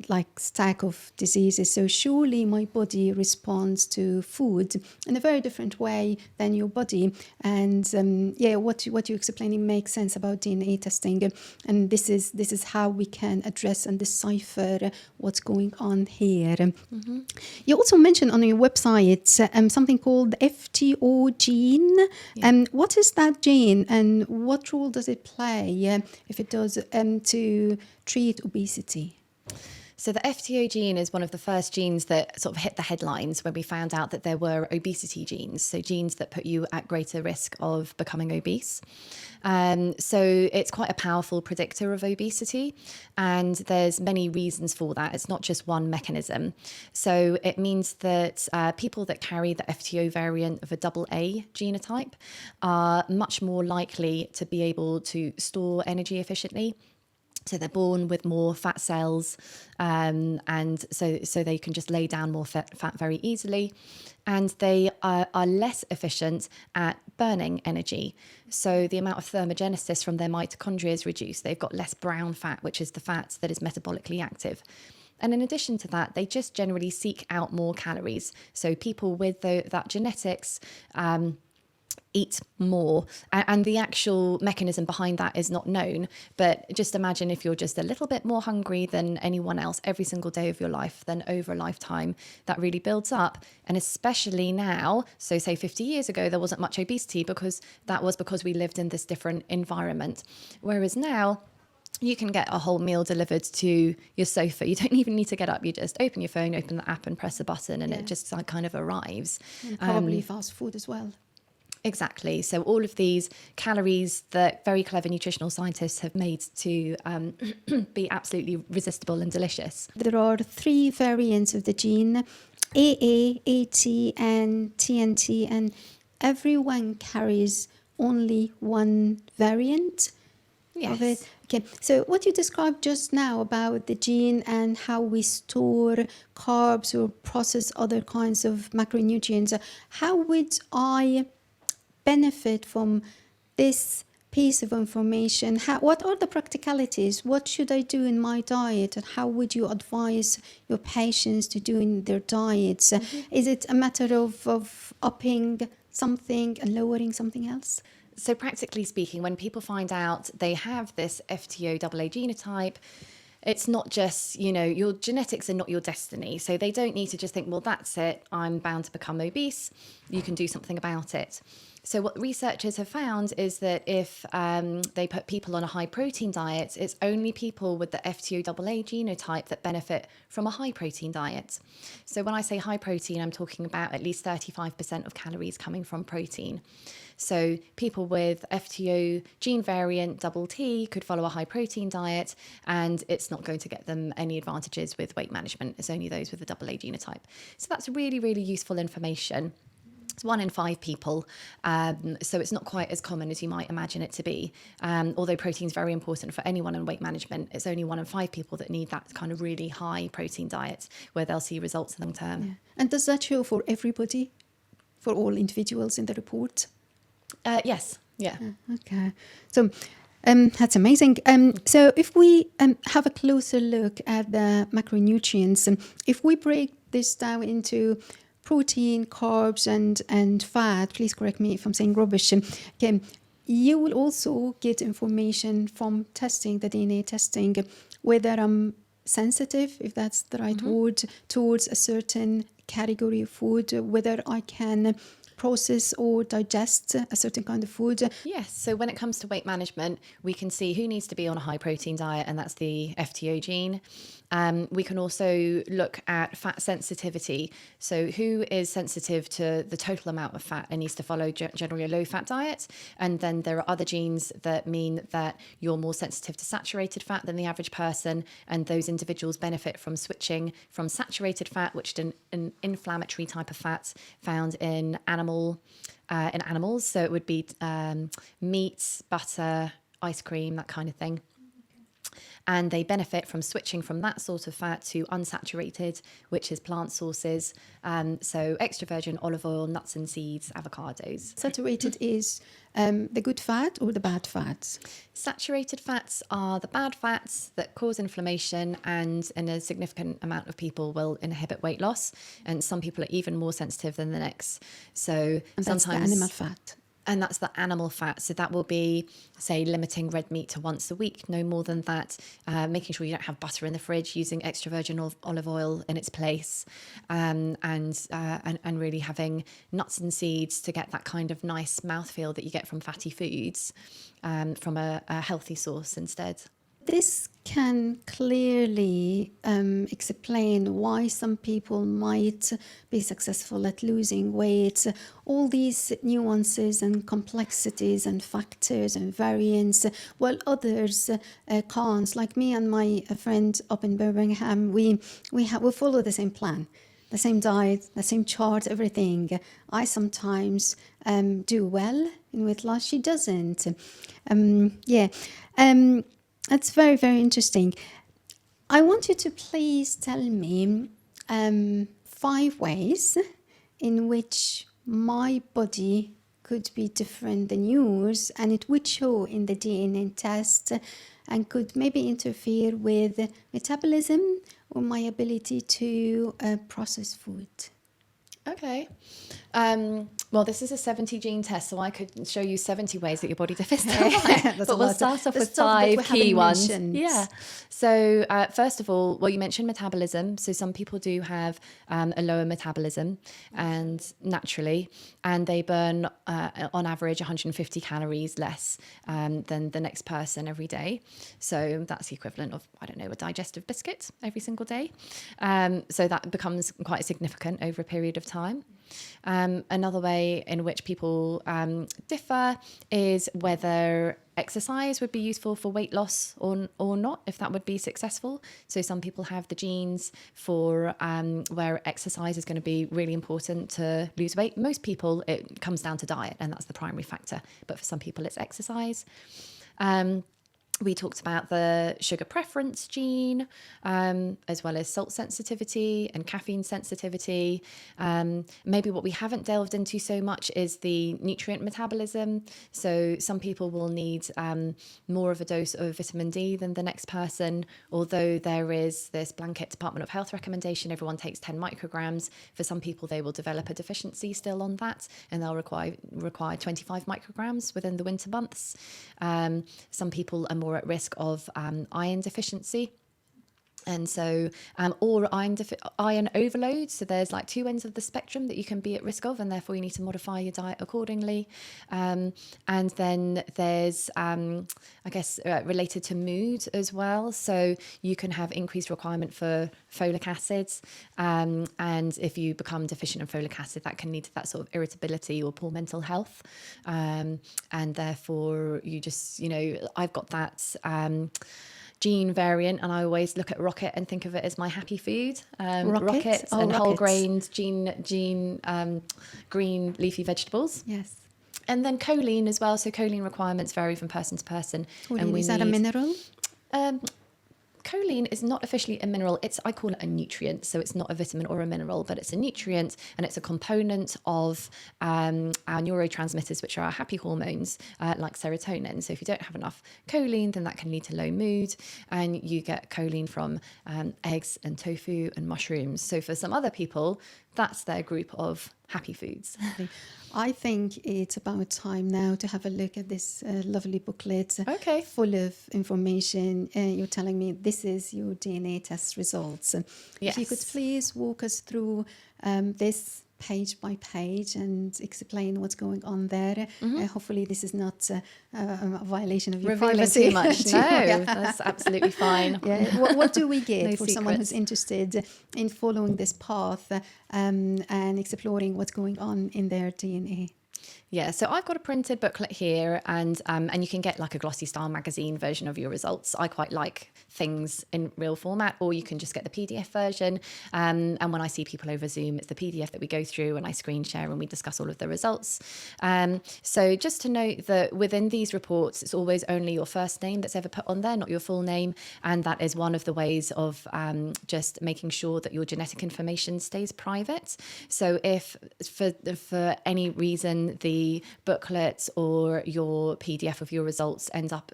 like stack of diseases. So surely my body responds to food in a very different way than your body. And what you're explaining makes sense about DNA testing, and this is how we can address and decipher what's going on here. You also mentioned on your website something called FTO Gene. What is that gene, and what role does it play, if it does, to treat obesity? So the FTO gene is one of the first genes that sort of hit the headlines when we found out that there were obesity genes, so genes that put you at greater risk of becoming obese. So it's quite a powerful predictor of obesity, and there's many reasons for that. It's not just one mechanism. So it means that people that carry the FTO variant of a AA genotype are much more likely to be able to store energy efficiently. So they're born with more fat cells, and so they can just lay down more fat very easily. And they are less efficient at burning energy. So the amount of thermogenesis from their mitochondria is reduced. They've got less brown fat, which is the fat that is metabolically active. And in addition to that, they just generally seek out more calories. So people with that genetics eat more, and the actual mechanism behind that is not known. But just imagine if you're just a little bit more hungry than anyone else every single day of your life, then over a lifetime that really builds up. And especially now, so say 50 years ago there wasn't much obesity because we lived in this different environment, whereas now you can get a whole meal delivered to your sofa. You don't even need to get up. You just open your phone, open the app and press a button, and it just kind of arrives. And probably fast food as well. Exactly. So all of these calories that very clever nutritional scientists have made to be absolutely resistible and delicious. There are 3 variants of the gene, AA, AT, and TNT, and everyone carries only one variant of it. Okay. So what you described just now about the gene and how we store carbs or process other kinds of macronutrients, how would I benefit from this piece of information? What are the practicalities? What should I do in my diet, and how would you advise your patients to do in their diets? Is it a matter of upping something and lowering something else? So practically speaking, when people find out they have this FTO AA genotype, it's not just, your genetics are not your destiny. So they don't need to just think, well, that's it, I'm bound to become obese. You can do something about it. So what researchers have found is that if they put people on a high protein diet, it's only people with the FTO AA genotype that benefit from a high protein diet. So when I say high protein, I'm talking about at least 35% of calories coming from protein. So people with FTO gene variant TT could follow a high protein diet, and it's not going to get them any advantages with weight management. It's only those with the AA genotype. So that's really, really useful information. It's 1 in 5 people, so it's not quite as common as you might imagine it to be. Although protein is very important for anyone in weight management, it's only 1 in 5 people that need that kind of really high protein diet where they'll see results long term. Yeah. And does that show for everybody, for all individuals in the report? Yes. Yeah. Okay. So that's amazing. So if we have a closer look at the macronutrients, if we break this down into protein, carbs, and fat, please correct me if I'm saying rubbish. Okay, you will also get information from testing, the DNA testing, whether I'm sensitive, if that's the right word, towards a certain category of food, whether I can process or digest a certain kind of food? Yes. So when it comes to weight management, we can see who needs to be on a high protein diet, and that's the FTO gene. We can also look at fat sensitivity. So who is sensitive to the total amount of fat and needs to follow generally a low fat diet. And then there are other genes that mean that you're more sensitive to saturated fat than the average person. And those individuals benefit from switching from saturated fat, which is an inflammatory type of fat found in animals. So it would be meat, butter, ice cream, that kind of thing. And they benefit from switching from that sort of fat to unsaturated, which is plant sources. So extra virgin olive oil, nuts and seeds, avocados. Saturated is the good fat or the bad fats? Saturated fats are the bad fats that cause inflammation, and in a significant amount of people will inhibit weight loss. And some people are even more sensitive than the next. So And sometimes that's the animal fat. And that's the animal fat. So that will be, say, limiting red meat to once a week, no more than that. Making sure you don't have butter in the fridge, using extra virgin olive oil in its place, and really having nuts and seeds to get that kind of nice mouthfeel that you get from fatty foods, from a healthy source instead. This can clearly explain why some people might be successful at losing weight. All these nuances and complexities and factors and variants, while others can't. Like me and my friend up in Birmingham, we follow the same plan, the same diet, the same chart, everything. I sometimes do well in weight loss. She doesn't. That's very, very interesting. I want you to please tell me 5 ways in which my body could be different than yours, and it would show in the DNA test and could maybe interfere with metabolism or my ability to process food. Okay. Well, this is a 70 gene test, so I could show you 70 ways that your body differs. But we'll start off with 5 key ones. Yeah. So first of all, well, you mentioned metabolism. So some people do have a lower metabolism, and naturally, and they burn on average 150 calories less than the next person every day. So that's the equivalent of, I don't know, a digestive biscuit every single day. So that becomes quite significant over a period of time. Another way in which people differ is whether exercise would be useful for weight loss or not, if that would be successful. So some people have the genes for where exercise is going to be really important to lose weight. Most people, it comes down to diet, and that's the primary factor. But for some people, it's exercise. We talked about the sugar preference gene, as well as salt sensitivity and caffeine sensitivity. Maybe what we haven't delved into so much is the nutrient metabolism. So some people will need more of a dose of vitamin D than the next person, although there is this blanket Department of Health recommendation, everyone takes 10 micrograms. For some people, they will develop a deficiency still on that, and they'll require 25 micrograms within the winter months. Some people are more at risk of iron deficiency. And so, or iron overload. So there's like 2 ends of the spectrum that you can be at risk of, and therefore you need to modify your diet accordingly. And then there's, related to mood as well. So you can have increased requirement for folic acids. And if you become deficient in folic acid, that can lead to that sort of irritability or poor mental health. And therefore you just, I've got that, gene variant, and I always look at rocket and think of it as my happy food. Rocket and whole grains, gene green leafy vegetables. Yes. And then choline as well. So choline requirements vary from person to person. And is that a mineral? Choline is not officially a mineral. I call it a nutrient. So it's not a vitamin or a mineral, but it's a nutrient, and it's a component of our neurotransmitters, which are our happy hormones, like serotonin. So if you don't have enough choline, then that can lead to low mood, and you get choline from eggs and tofu and mushrooms. So for some other people, that's their group of happy foods. I think it's about time now to have a look at this lovely booklet. Okay. Full of information. You're telling me this is your DNA test results. Yes. If you could please walk us through this page by page and explain what's going on there. Hopefully this is not a violation of your Revealing privacy. too much. No, that's absolutely fine. Yeah. What do we get No for someone who's secrets. interested in following this path and exploring what's going on in their DNA? Yeah, so I've got a printed booklet here, and you can get like a glossy style magazine version of your results. I quite like things in real format, or you can just get the PDF version. And when I see people over Zoom, it's the PDF that we go through and I screen share and we discuss all of the results. So just to note that within these reports, it's always only your first name that's ever put on there, not your full name. And that is one of the ways of just making sure that your genetic information stays private. So if for any reason the booklet or your PDF of your results ends up,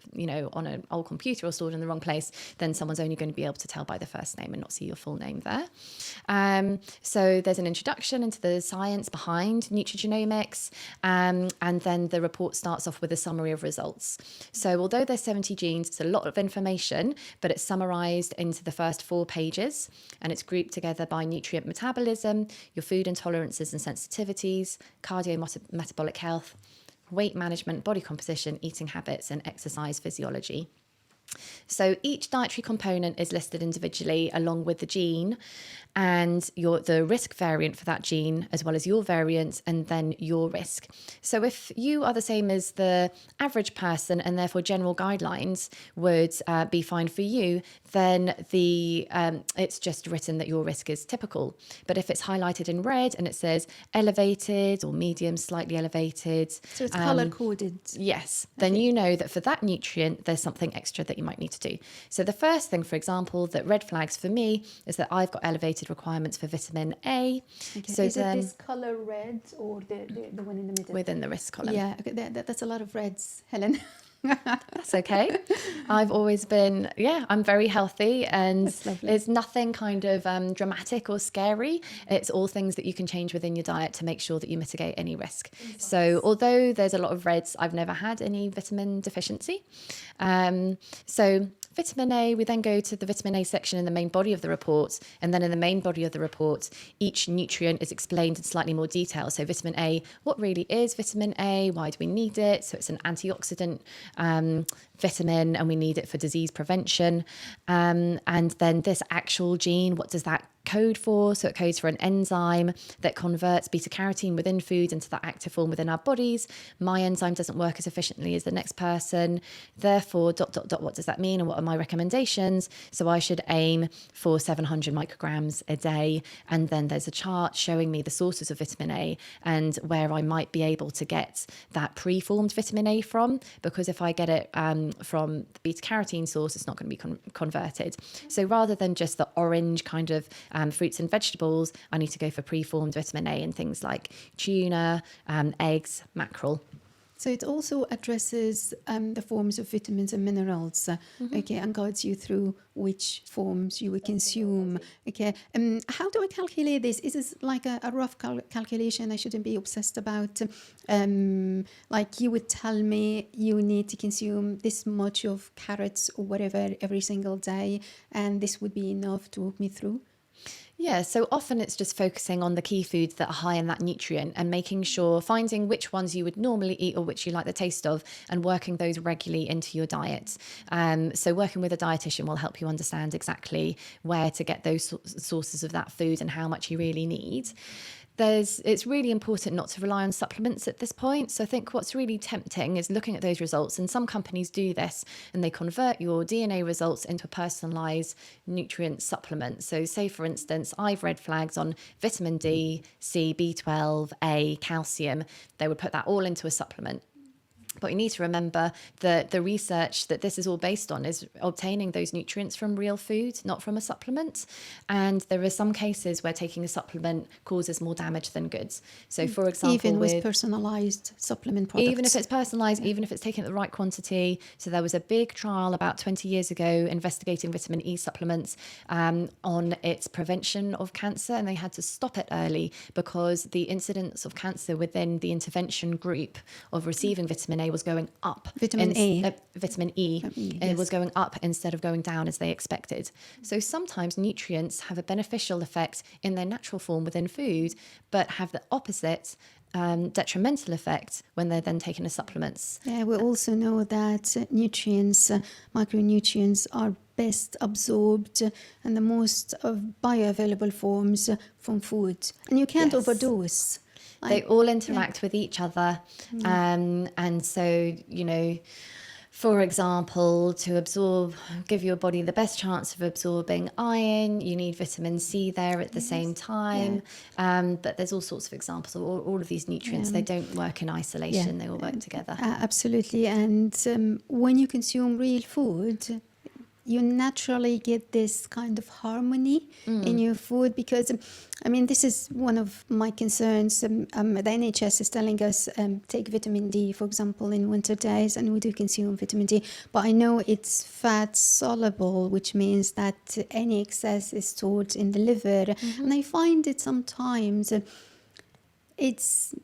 on an old computer or stored in the wrong place, then someone's only going to be able to tell by the first name and not see your full name there. So there's an introduction into the science behind nutrigenomics, and then the report starts off with a summary of results. So although there's 70 genes, it's a lot of information, but it's summarized into the first 4 pages, and it's grouped together by nutrient metabolism, your food intolerances and sensitivities, cardio-metabolic health, weight management, body composition, eating habits, and exercise physiology. So each dietary component is listed individually along with the gene and the risk variant for that gene, as well as your variant and then your risk. So if you are the same as the average person and therefore general guidelines would be fine for you, then it's just written that your risk is typical. But if it's highlighted in red and it says elevated or medium, slightly elevated. So it's color-coded. Yes. Then you know that for that nutrient, there's something extra that you might need to do. So the first thing, for example, that red flags for me is that I've got elevated requirements for vitamin A. Okay. So is then, it this color red or the one in the middle? within the risk column. Yeah, okay, that's a lot of reds, Helen. That's okay. I've always been, I'm very healthy, and it's nothing kind of dramatic or scary. It's all things that you can change within your diet to make sure that you mitigate any risk. So although there's a lot of reds, I've never had any vitamin deficiency. So vitamin A, we then go to the vitamin A section in the main body of the report. And then in the main body of the report, each nutrient is explained in slightly more detail. So vitamin A, what really is vitamin A? Why do we need it? So it's an antioxidant vitamin, and we need it for disease prevention. And then this actual gene, what does that code for? So it codes for an enzyme that converts beta carotene within food into that active form within our bodies. My enzyme doesn't work as efficiently as the next person. Therefore, ... what does that mean? And what are my recommendations? So I should aim for 700 micrograms a day. And then there's a chart showing me the sources of vitamin A and where I might be able to get that preformed vitamin A from, because if I get it from the beta carotene source, it's not going to be converted. So rather than just the orange kind of fruits and vegetables, I need to go for preformed vitamin A in things like tuna, eggs, mackerel. So it also addresses the forms of vitamins and minerals, okay, and guides you through which forms you would consume. Okay, how do I calculate this? Is this like a rough calculation I shouldn't be obsessed about? Like you would tell me you need to consume this much of carrots or whatever every single day, and this would be enough to walk me through? Yeah, so often it's just focusing on the key foods that are high in that nutrient and making sure, finding which ones you would normally eat or which you like the taste of, and working those regularly into your diet. So working with a dietitian will help you understand exactly where to get those sources of that food and how much you really need. It's really important not to rely on supplements at this point. So I think what's really tempting is looking at those results, and some companies do this and they convert your DNA results into a personalised nutrient supplement. So say, for instance, I've red flags on vitamin D, C, B12, A, calcium. They would put that all into a supplement. But you need to remember that the research that this is all based on is obtaining those nutrients from real food, not from a supplement. And there are some cases where taking a supplement causes more damage than good. So for example, even with personalised supplement products. Even if it's personalised, even if it's taken at the right quantity. So there was a big trial about 20 years ago investigating vitamin E supplements on its prevention of cancer. And they had to stop it early because the incidence of cancer within the intervention group of receiving vitamin A A was going up. Vitamin E. Vitamin E. It yes. was going up instead of going down as they expected. So sometimes nutrients have a beneficial effect in their natural form within food, but have the opposite detrimental effect when they're then taken as supplements. Yeah, we also know that nutrients, micronutrients, are best absorbed and the most bioavailable forms from food. And you can't Yes. overdose. They all interact with each other. And so, you know, for example, to give your body the best chance of absorbing iron, you need vitamin C there at the same time. But there's all sorts of examples of all of these nutrients. They don't work in isolation. They all work together. Absolutely. And when you consume real food, you naturally get this kind of harmony in your food, because, I mean, this is one of my concerns. The NHS is telling us take vitamin D, for example, in winter days, and we do consume vitamin D. But I know it's fat soluble, which means that any excess is stored in the liver. And I find it sometimes it's...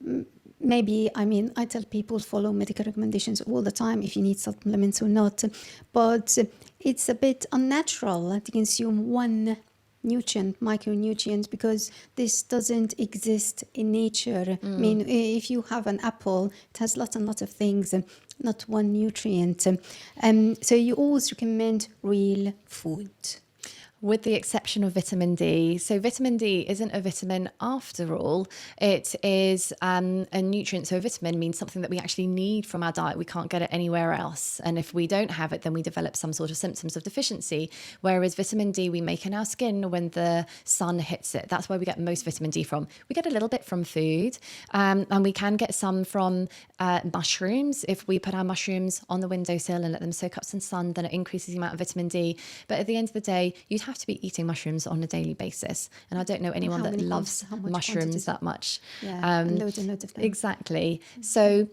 Maybe, I mean, I tell people follow medical recommendations all the time if you need supplements or not, but it's a bit unnatural to consume one nutrient, micronutrient, because this doesn't exist in nature. I mean, if you have an apple, it has lots and lots of things, not one nutrient. So you always recommend real food. With the exception of vitamin D. So vitamin D isn't a vitamin after all. It is a nutrient. So a vitamin means something that we actually need from our diet. We can't get it anywhere else. And if we don't have it, then we develop some sort of symptoms of deficiency. Whereas vitamin D we make in our skin when the sun hits it. That's where we get most vitamin D from. We get a little bit from food, and we can get some from mushrooms. If we put our mushrooms on the windowsill and let them soak up some sun, then it increases the amount of vitamin D. But at the end of the day, you'd have to be eating mushrooms on a daily basis. And I don't know anyone that loves mushrooms that much. And loads and loads of them. Exactly. So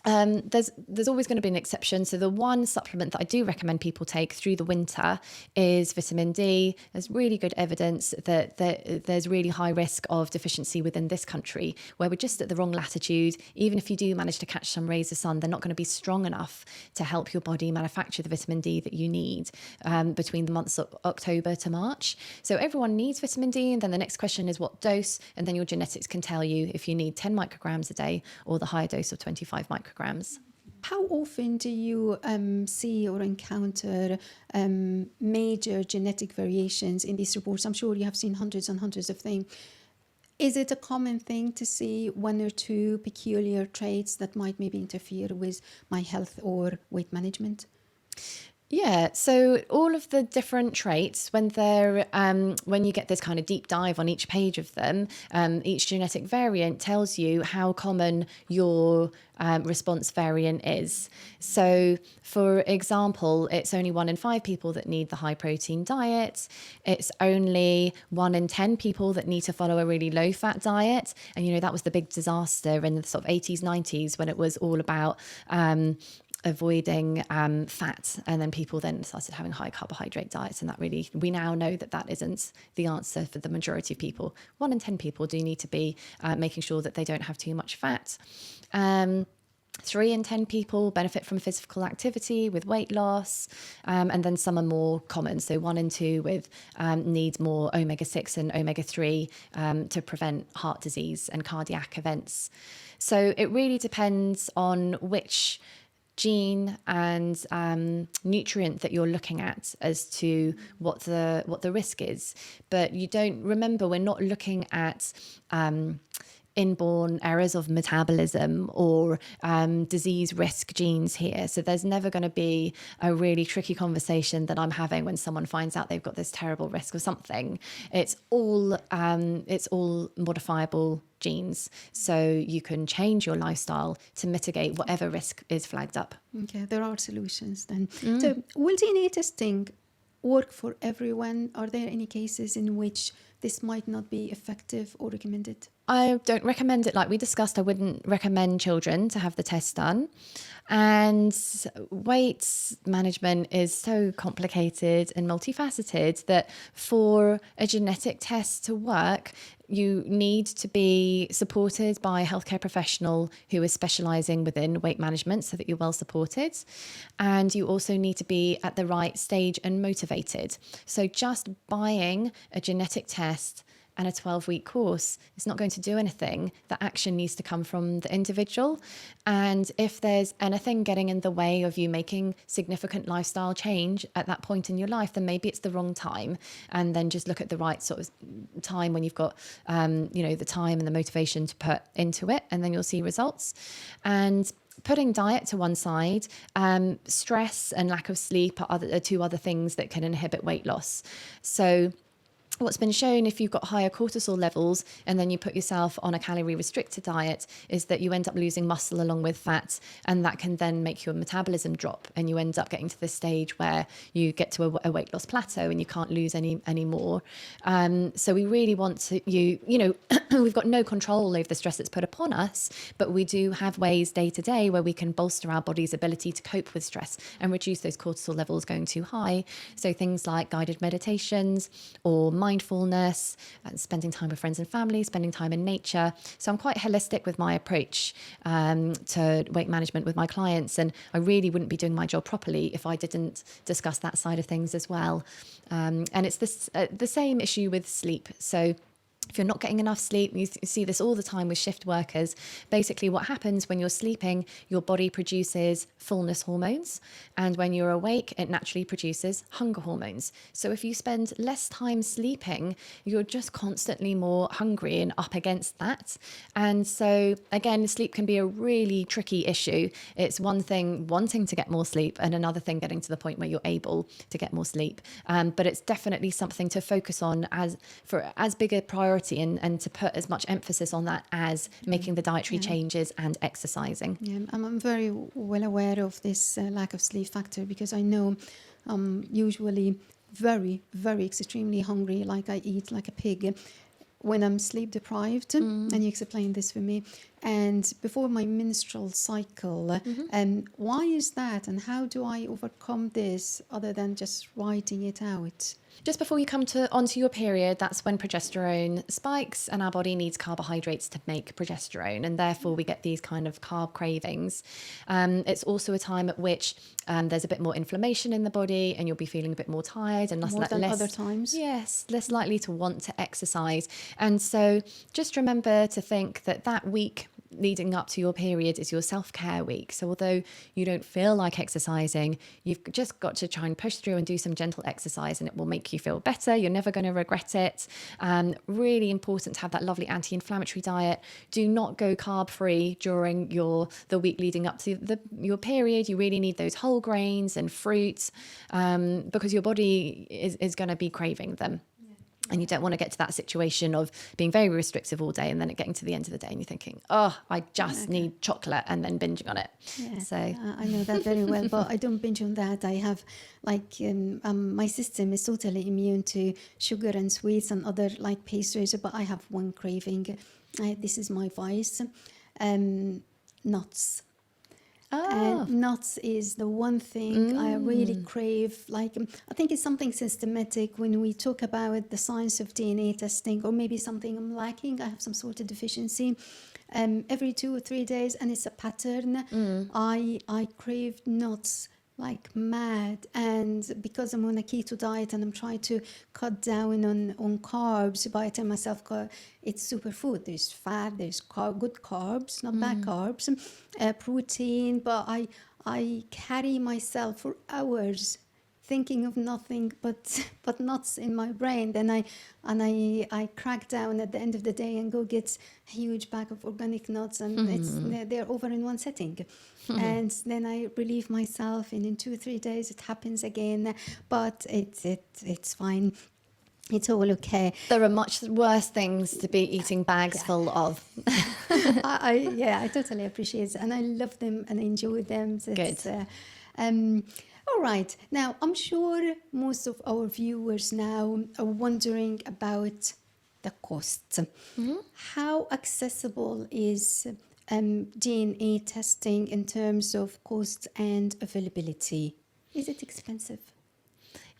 there's always going to be an exception. So the one supplement that I do recommend people take through the winter is vitamin D. There's really good evidence that there's really high risk of deficiency within this country, where we're just at the wrong latitude. Even if you do manage to catch some rays of sun, they're not going to be strong enough to help your body manufacture the vitamin D that you need between the months of October to March. So everyone needs vitamin D, and then the next question is what dose, and then your genetics can tell you if you need 10 micrograms a day or the higher dose of 25 micrograms. How often do you see or encounter major genetic variations in these reports? I'm sure you have seen hundreds and hundreds of them. Is it a common thing to see one or two peculiar traits that might maybe interfere with my health or weight management? Yeah, so all of the different traits, when you get this kind of deep dive on each page of them, each genetic variant tells you how common your response variant is. So, for example, it's only 1 in 5 people that need the high protein diet. It's only 1 in 10 people that need to follow a really low fat diet. And, you know, that was the big disaster in the sort of 80s, 90s, when it was all about avoiding fat, and then people then started having high carbohydrate diets, and that really, we now know that isn't the answer for the majority of people. 1 in 10 people do need to be making sure that they don't have too much fat. 3 in 10 people benefit from physical activity with weight loss, and then some are more common. So 1 in 2 with need more omega-6 and omega-3 to prevent heart disease and cardiac events. So it really depends on which gene and nutrient that you're looking at as to what the risk is. But you don't remember, we're not looking at inborn errors of metabolism or disease risk genes here. So there's never going to be a really tricky conversation that I'm having when someone finds out they've got this terrible risk of something. It's all modifiable genes. So you can change your lifestyle to mitigate whatever risk is flagged up. Okay, there are solutions then. So will DNA testing work for everyone? Are there any cases in which this might not be effective or recommended? I don't recommend it. Like we discussed, I wouldn't recommend children to have the test done. And weight management is so complicated and multifaceted that for a genetic test to work, you need to be supported by a healthcare professional who is specialising within weight management so that you're well supported. And you also need to be at the right stage and motivated. So just buying a genetic test and a 12-week course is not going to do anything. The action needs to come from the individual. And if there's anything getting in the way of you making significant lifestyle change at that point in your life, then maybe it's the wrong time. And then just look at the right sort of time when you've got, the time and the motivation to put into it, and then you'll see results. And putting diet to one side, stress and lack of sleep are two other things that can inhibit weight loss. So what's been shown, if you've got higher cortisol levels and then you put yourself on a calorie restricted diet, is that you end up losing muscle along with fat, and that can then make your metabolism drop, and you end up getting to this stage where you get to a weight loss plateau and you can't lose any more. So we really want to, we've got no control over the stress that's put upon us, but we do have ways day to day where we can bolster our body's ability to cope with stress and reduce those cortisol levels going too high. So things like guided meditations or mindfulness, and spending time with friends and family, spending time in nature. So I'm quite holistic with my approach to weight management with my clients, and I really wouldn't be doing my job properly if I didn't discuss that side of things as well. And it's the same issue with sleep. So if you're not getting enough sleep, you see this all the time with shift workers. Basically, what happens when you're sleeping, your body produces fullness hormones. And when you're awake, it naturally produces hunger hormones. So if you spend less time sleeping, you're just constantly more hungry and up against that. And so, again, sleep can be a really tricky issue. It's one thing wanting to get more sleep and another thing getting to the point where you're able to get more sleep. But it's definitely something to focus on as big a priority, and to put as much emphasis on that as making the dietary changes and exercising. Yeah, I'm very well aware of this lack of sleep factor, because I know usually very, very extremely hungry, like I eat like a pig when I'm sleep deprived, and you explained this for me, and before my menstrual cycle. And why is that, and how do I overcome this other than just writing it out? Just before you come onto your period, that's when progesterone spikes, and our body needs carbohydrates to make progesterone, and therefore we get these kind of carb cravings. It's also a time at which there's a bit more inflammation in the body, and you'll be feeling a bit more tired and less other times. Yes, less likely to want to exercise. And so just remember to think that week leading up to your period is your self-care week. So although you don't feel like exercising, you've just got to try and push through and do some gentle exercise, and it will make you feel better. You're never going to regret it. Really important to have that lovely anti-inflammatory diet. Do not go carb-free during the week leading up to your period. You really need those whole grains and fruits because your body is going to be craving them. And you don't want to get to that situation of being very restrictive all day and then getting to the end of the day and you're thinking, oh, I just need chocolate, and then binging on it. Yeah, so I know that very well, but I don't binge on that. I have my system is totally immune to sugar and sweets and other like pastries, but I have one craving. This is my vice. Nuts. And nuts is the one thing I really crave. Like, I think it's something systematic when we talk about the science of DNA testing, or maybe something I'm lacking. I have some sort of deficiency. Every 2 or 3 days, and it's a pattern. I crave nuts like mad, and because I'm on a keto diet and I'm trying to cut down on carbs, but I tell myself it's superfood. There's fat, there's good carbs, not bad carbs, protein, but I carry myself for hours thinking of nothing but nuts in my brain. Then I crack down at the end of the day and go get a huge bag of organic nuts, and they're over in one setting. And then I relieve myself, and in 2 or 3 days it happens again. But it's fine. It's all okay. There are much worse things to be eating bags full of. I totally appreciate it, and I love them and I enjoy them. So good. All right. Now, I'm sure most of our viewers now are wondering about the cost. How accessible is DNA testing in terms of cost and availability? Is it expensive?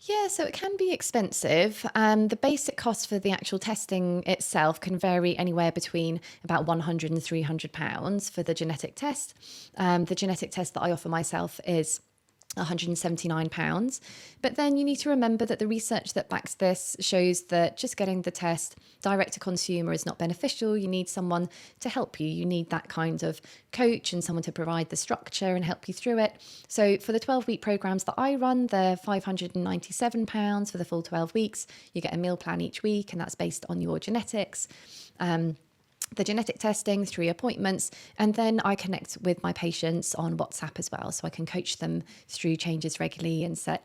Yeah, so it can be expensive. The basic cost for the actual testing itself can vary anywhere between about £100 and £300 for the genetic test. The genetic test that I offer myself is £179. But then you need to remember that the research that backs this shows that just getting the test direct to consumer is not beneficial. You need someone to help you. You need that kind of coach and someone to provide the structure and help you through it. So for the 12-week programs that I run, they're £597 for the full 12 weeks. You get a meal plan each week, and that's based on your genetics. The genetic testing, 3 appointments, and then I connect with my patients on WhatsApp as well. So I can coach them through changes regularly and set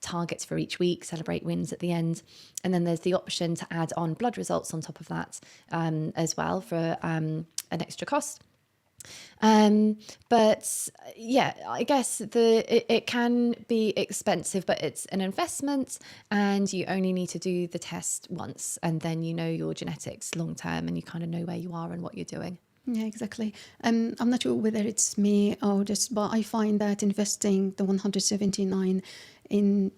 targets for each week, celebrate wins at the end. And then there's the option to add on blood results on top of that as well for an extra cost. But yeah, I guess it can be expensive, but it's an investment, and you only need to do the test once, and then you know your genetics long term, and you kind of know where you are and what you're doing. Yeah, exactly. I'm not sure whether it's me or just, but I find that investing the 179 in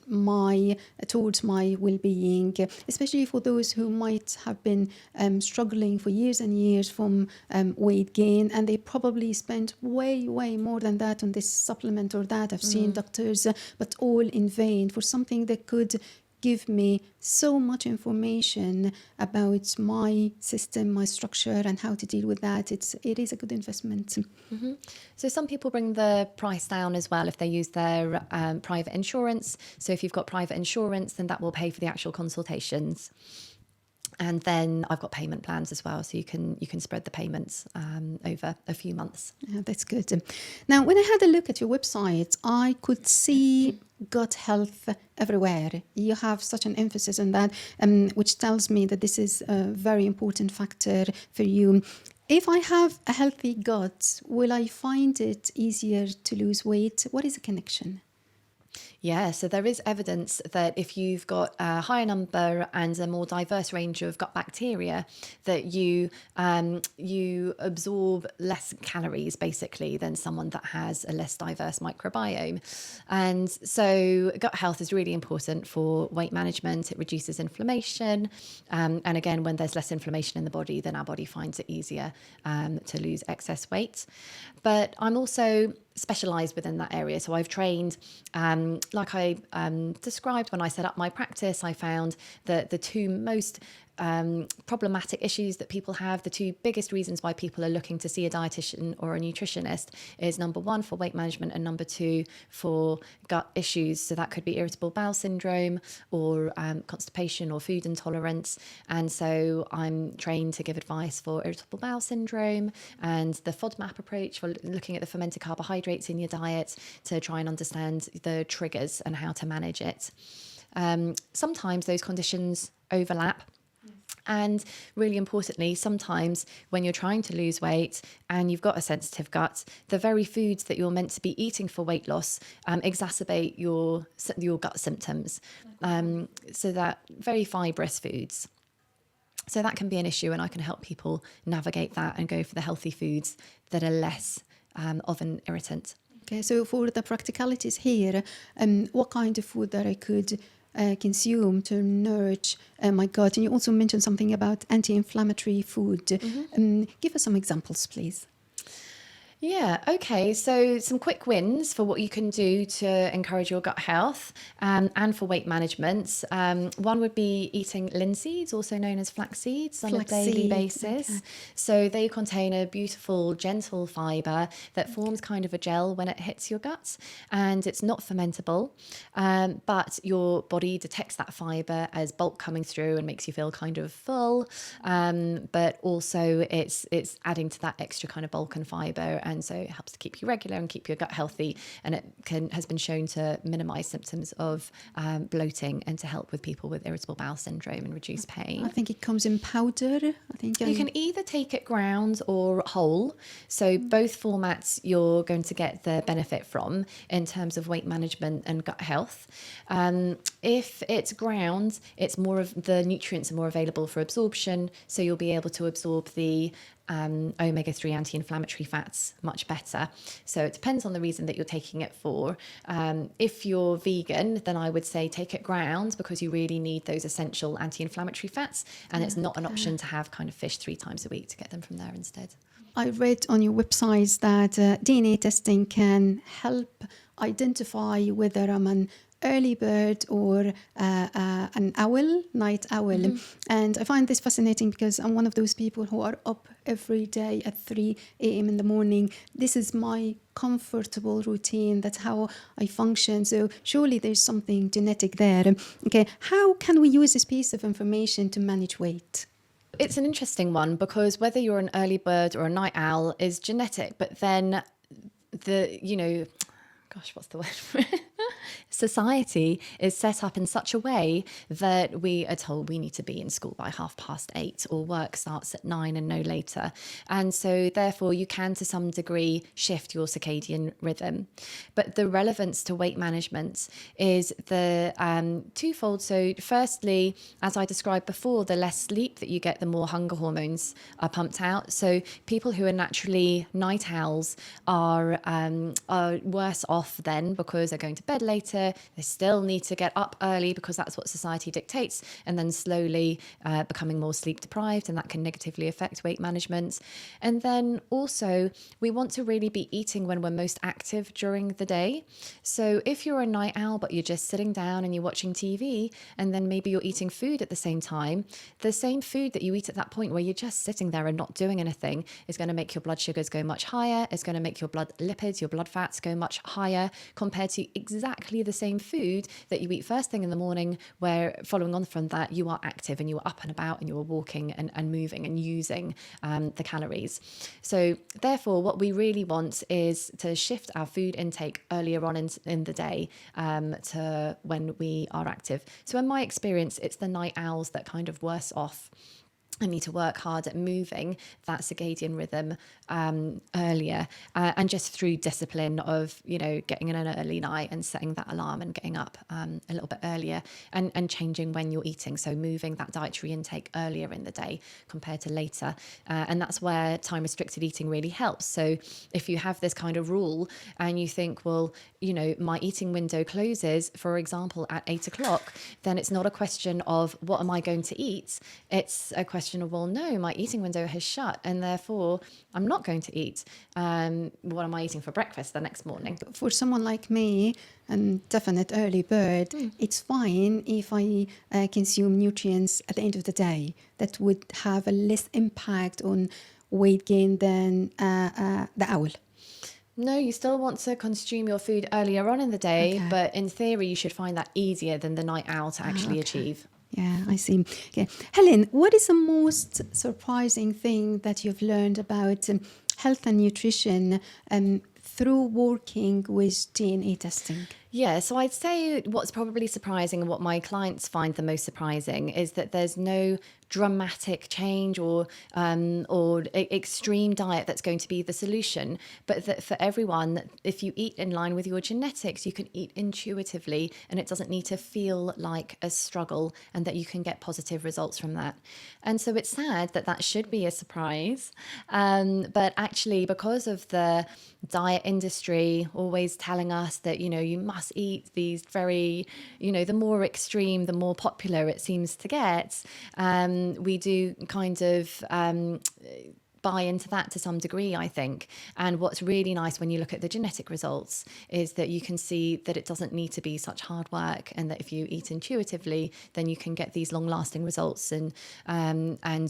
towards my well-being, especially for those who might have been struggling for years and years from weight gain, and they probably spent way more than that on this supplement or that. I've seen doctors, but all in vain for something that could give me so much information about my system, my structure, and how to deal with that. It is a good investment. So some people bring the price down as well if they use their private insurance. So if you've got private insurance, then that will pay for the actual consultations. And then I've got payment plans as well, so you can spread the payments over a few months. Yeah, that's good. Now, when I had a look at your website, I could see gut health everywhere. You have such an emphasis on that, which tells me that this is a very important factor for you. If I have a healthy gut, will I find it easier to lose weight? What is the connection? Yeah, so there is evidence that if you've got a higher number and a more diverse range of gut bacteria, that you absorb less calories basically than someone that has a less diverse microbiome. And so gut health is really important for weight management. It reduces inflammation. And again, when there's less inflammation in the body, then our body finds it easier to lose excess weight. But I'm also specialised within that area. So I've trained, like I described when I set up my practice, I found that the two most problematic issues that people have, the two biggest reasons why people are looking to see a dietitian or a nutritionist is number one for weight management and number two for gut issues. So that could be irritable bowel syndrome or constipation or food intolerance. And so I'm trained to give advice for irritable bowel syndrome and the FODMAP approach for looking at the fermented carbohydrates in your diet to try and understand the triggers and how to manage it. Sometimes those conditions overlap. And really importantly, sometimes when you're trying to lose weight and you've got a sensitive gut, the very foods that you're meant to be eating for weight loss exacerbate your gut symptoms. So that very fibrous foods. So that can be an issue, and I can help people navigate that and go for the healthy foods that are less of an irritant. Okay, so for the practicalities here, what kind of food that I could consume to nourish my gut? And you also mentioned something about anti-inflammatory food. Give us some examples, please. Yeah, okay. So some quick wins for what you can do to encourage your gut health and for weight management. One would be eating linseeds, also known as flax seeds, on a daily basis. Okay. So they contain a beautiful, gentle fibre that forms kind of a gel when it hits your gut, and it's not fermentable, but your body detects that fibre as bulk coming through and makes you feel kind of full, but also it's adding to that extra kind of bulk and fibre And so it helps to keep you regular and keep your gut healthy. And it has been shown to minimize symptoms of bloating and to help with people with irritable bowel syndrome and reduce pain. I think it comes in powder. I think You can either take it ground or whole. So both formats you're going to get the benefit from in terms of weight management and gut health. If it's ground, it's more of the nutrients are more available for absorption. So you'll be able to absorb the omega-3 anti-inflammatory fats much better. So it depends on the reason that you're taking it for. If you're vegan, then I would say take it ground because you really need those essential anti-inflammatory fats, and it's not an option to have kind of fish 3 times a week to get them from there instead. I read on your website that DNA testing can help identify whether I'm an early bird or an owl, night owl. And I find this fascinating because I'm one of those people who are up every day at 3 a.m. in the morning. This is my comfortable routine. That's how I function. So surely there's something genetic there. Okay, how can we use this piece of information to manage weight? It's an interesting one because whether you're an early bird or a night owl is genetic, but then what's the word for it? Society is set up in such a way that we are told we need to be in school by 8:30 or work starts at 9 and no later. And so therefore you can to some degree shift your circadian rhythm. But the relevance to weight management is the twofold. So firstly, as I described before, the less sleep that you get, the more hunger hormones are pumped out. So people who are naturally night owls are worse off then because they're going to bed later. They still need to get up early because that's what society dictates, and then slowly becoming more sleep deprived, and that can negatively affect weight management. And then also we want to really be eating when we're most active during the day. So if you're a night owl but you're just sitting down and you're watching TV, and then maybe you're eating food at the same time, the same food that you eat at that point where you're just sitting there and not doing anything is going to make your blood sugars go much higher. It's going to make your blood lipids, your blood fats go much higher compared to exactly the same food that you eat first thing in the morning, where following on from that you are active and you are up and about and you are walking and moving and using the calories. So therefore what we really want is to shift our food intake earlier on in the day to when we are active. So in my experience, it's the night owls that kind of worse off. I need to work hard at moving that circadian rhythm earlier, and just through discipline of, getting in an early night and setting that alarm and getting up a little bit earlier and changing when you're eating. So moving that dietary intake earlier in the day compared to later. And that's where time restricted eating really helps. So if you have this kind of rule and you think, well, my eating window closes, for example, at 8 o'clock, then it's not a question of what am I going to eat? It's a question of, well, no, my eating window has shut and therefore I'm not going to eat. What am I eating for breakfast the next morning? For someone like me, and definite early bird, it's fine if I consume nutrients at the end of the day. That would have a less impact on weight gain than the owl. No, you still want to consume your food earlier on in the day, but in theory you should find that easier than the night owl to actually achieve. Yeah, I see. Okay. Helen, what is the most surprising thing that you've learned about health and nutrition through working with DNA testing? Yeah, so I'd say what's probably surprising and what my clients find the most surprising is that there's no dramatic change or extreme diet that's going to be the solution, but that for everyone, if you eat in line with your genetics, you can eat intuitively and it doesn't need to feel like a struggle, and that you can get positive results from that. And so it's sad that that should be a surprise, but actually because of the diet industry always telling us that, you must eat these very, the more extreme, the more popular it seems to get, we do kind of buy into that to some degree, I think. And what's really nice when you look at the genetic results is that you can see that it doesn't need to be such hard work, and that if you eat intuitively, then you can get these long-lasting results, and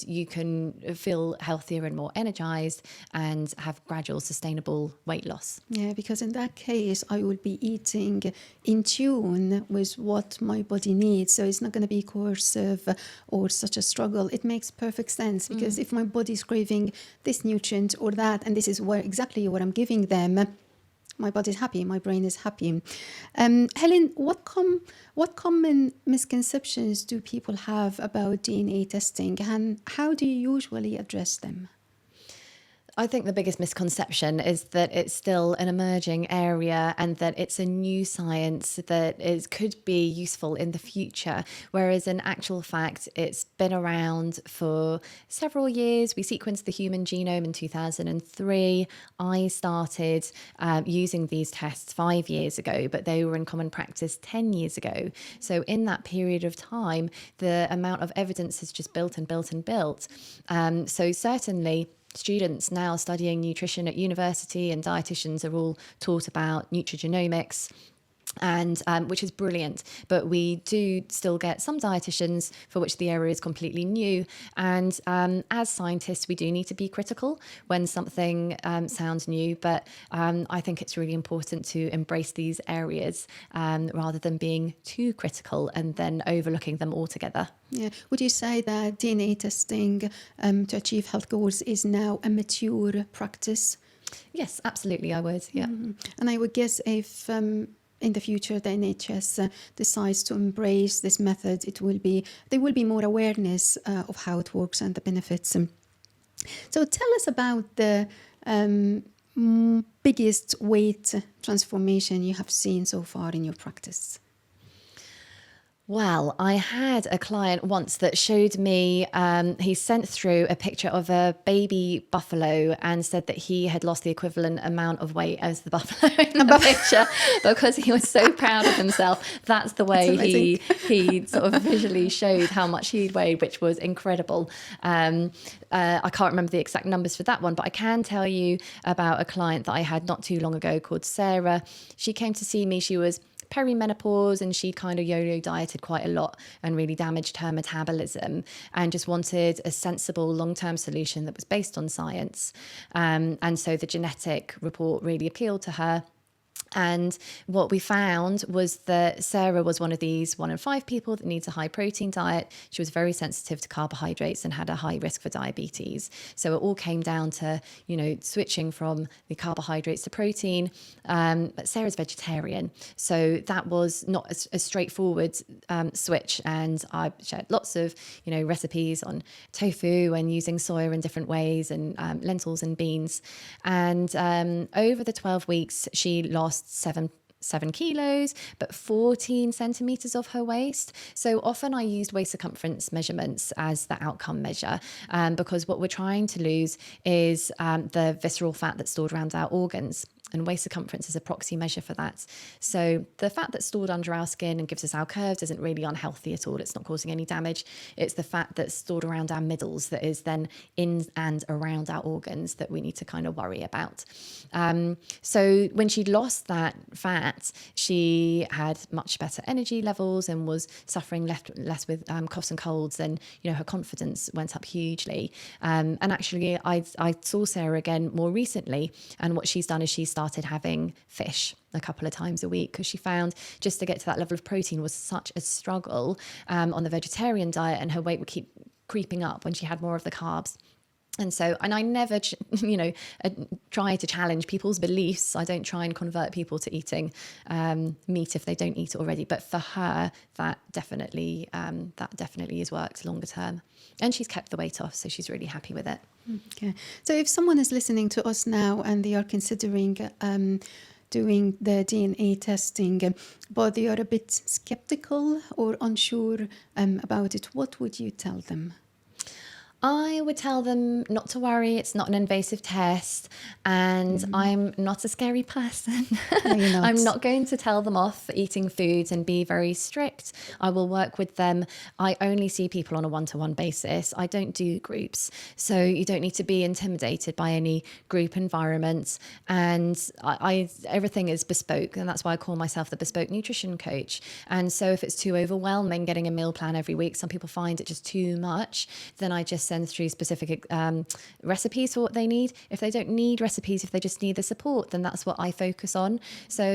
you can feel healthier and more energized and have gradual sustainable weight loss. Yeah, because in that case, I will be eating in tune with what my body needs. So it's not going to be coercive or such a struggle. It makes perfect sense because if my body is craving this nutrient or that, and this is exactly what I'm giving them, my body's happy, my brain is happy. Helen, what common misconceptions do people have about DNA testing, and how do you usually address them? I think the biggest misconception is that it's still an emerging area and that it's a new science that could be useful in the future, whereas in actual fact, it's been around for several years. We sequenced the human genome in 2003. I started using these tests 5 years ago, but they were in common practice 10 years ago. So in that period of time, the amount of evidence has just built and built and built. So certainly, students now studying nutrition at university and dietitians are all taught about nutrigenomics, and which is brilliant, but we do still get some dietitians for which the area is completely new, and as scientists we do need to be critical when something sounds new, but I think it's really important to embrace these areas rather than being too critical and then overlooking them altogether. Yeah. Would you say that DNA testing to achieve health goals is now a mature practice? Yes, absolutely, I would. Yeah. And I would guess if in the future the NHS decides to embrace this method, there will be more awareness of how it works and the benefits. So tell us about the biggest weight transformation you have seen so far in your practice. Well, I had a client once that showed me, he sent through a picture of a baby buffalo and said that he had lost the equivalent amount of weight as the buffalo in the picture because he was so proud of himself. That's the way he sort of visually showed how much he'd weighed, which was incredible. I can't remember the exact numbers for that one, but I can tell you about a client that I had not too long ago called Sarah. She came to see me. She was perimenopause and she kind of yo-yo dieted quite a lot and really damaged her metabolism and just wanted a sensible long-term solution that was based on science. And so the genetic report really appealed to her. And what we found was that Sarah was one of these 1 in 5 people that needs a high protein diet. She was very sensitive to carbohydrates and had a high risk for diabetes. So it all came down to, switching from the carbohydrates to protein. But Sarah's vegetarian. So that was not a straightforward switch. And I shared lots of, recipes on tofu and using soya in different ways and lentils and beans. And over the 12 weeks, she lost 7 kilos, but 14 centimeters of her waist. So often I used waist circumference measurements as the outcome measure because what we're trying to lose is the visceral fat that's stored around our organs. And waist circumference is a proxy measure for that. So the fat that's stored under our skin and gives us our curves isn't really unhealthy at all. It's not causing any damage. It's the fat that's stored around our middles that is then in and around our organs that we need to kind of worry about. So when she lost that fat, she had much better energy levels and was suffering less with coughs and colds, and her confidence went up hugely. And actually, I saw Sarah again more recently, and what she's done is she's started having fish a couple of times a week because she found just to get to that level of protein was such a struggle on the vegetarian diet, and her weight would keep creeping up when she had more of the carbs. And I never, try to challenge people's beliefs. I don't try and convert people to eating meat if they don't eat it already. But for her, that definitely has worked longer term. And she's kept the weight off, so she's really happy with it. Okay. So if someone is listening to us now and they are considering doing the DNA testing, but they are a bit skeptical or unsure about it, what would you tell them? I would tell them not to worry. It's not an invasive test, and I'm not a scary person. No, you're not. I'm not going to tell them off for eating foods and be very strict. I will work with them. I only see people on a one-to-one basis. I don't do groups, so you don't need to be intimidated by any group environments. And everything is bespoke, and that's why I call myself the Bespoke Nutrition Coach. And so if it's too overwhelming getting a meal plan every week, some people find it just too much, then I just send through specific recipes for what they need. If they don't need recipes, if they just need the support, then that's what I focus on. So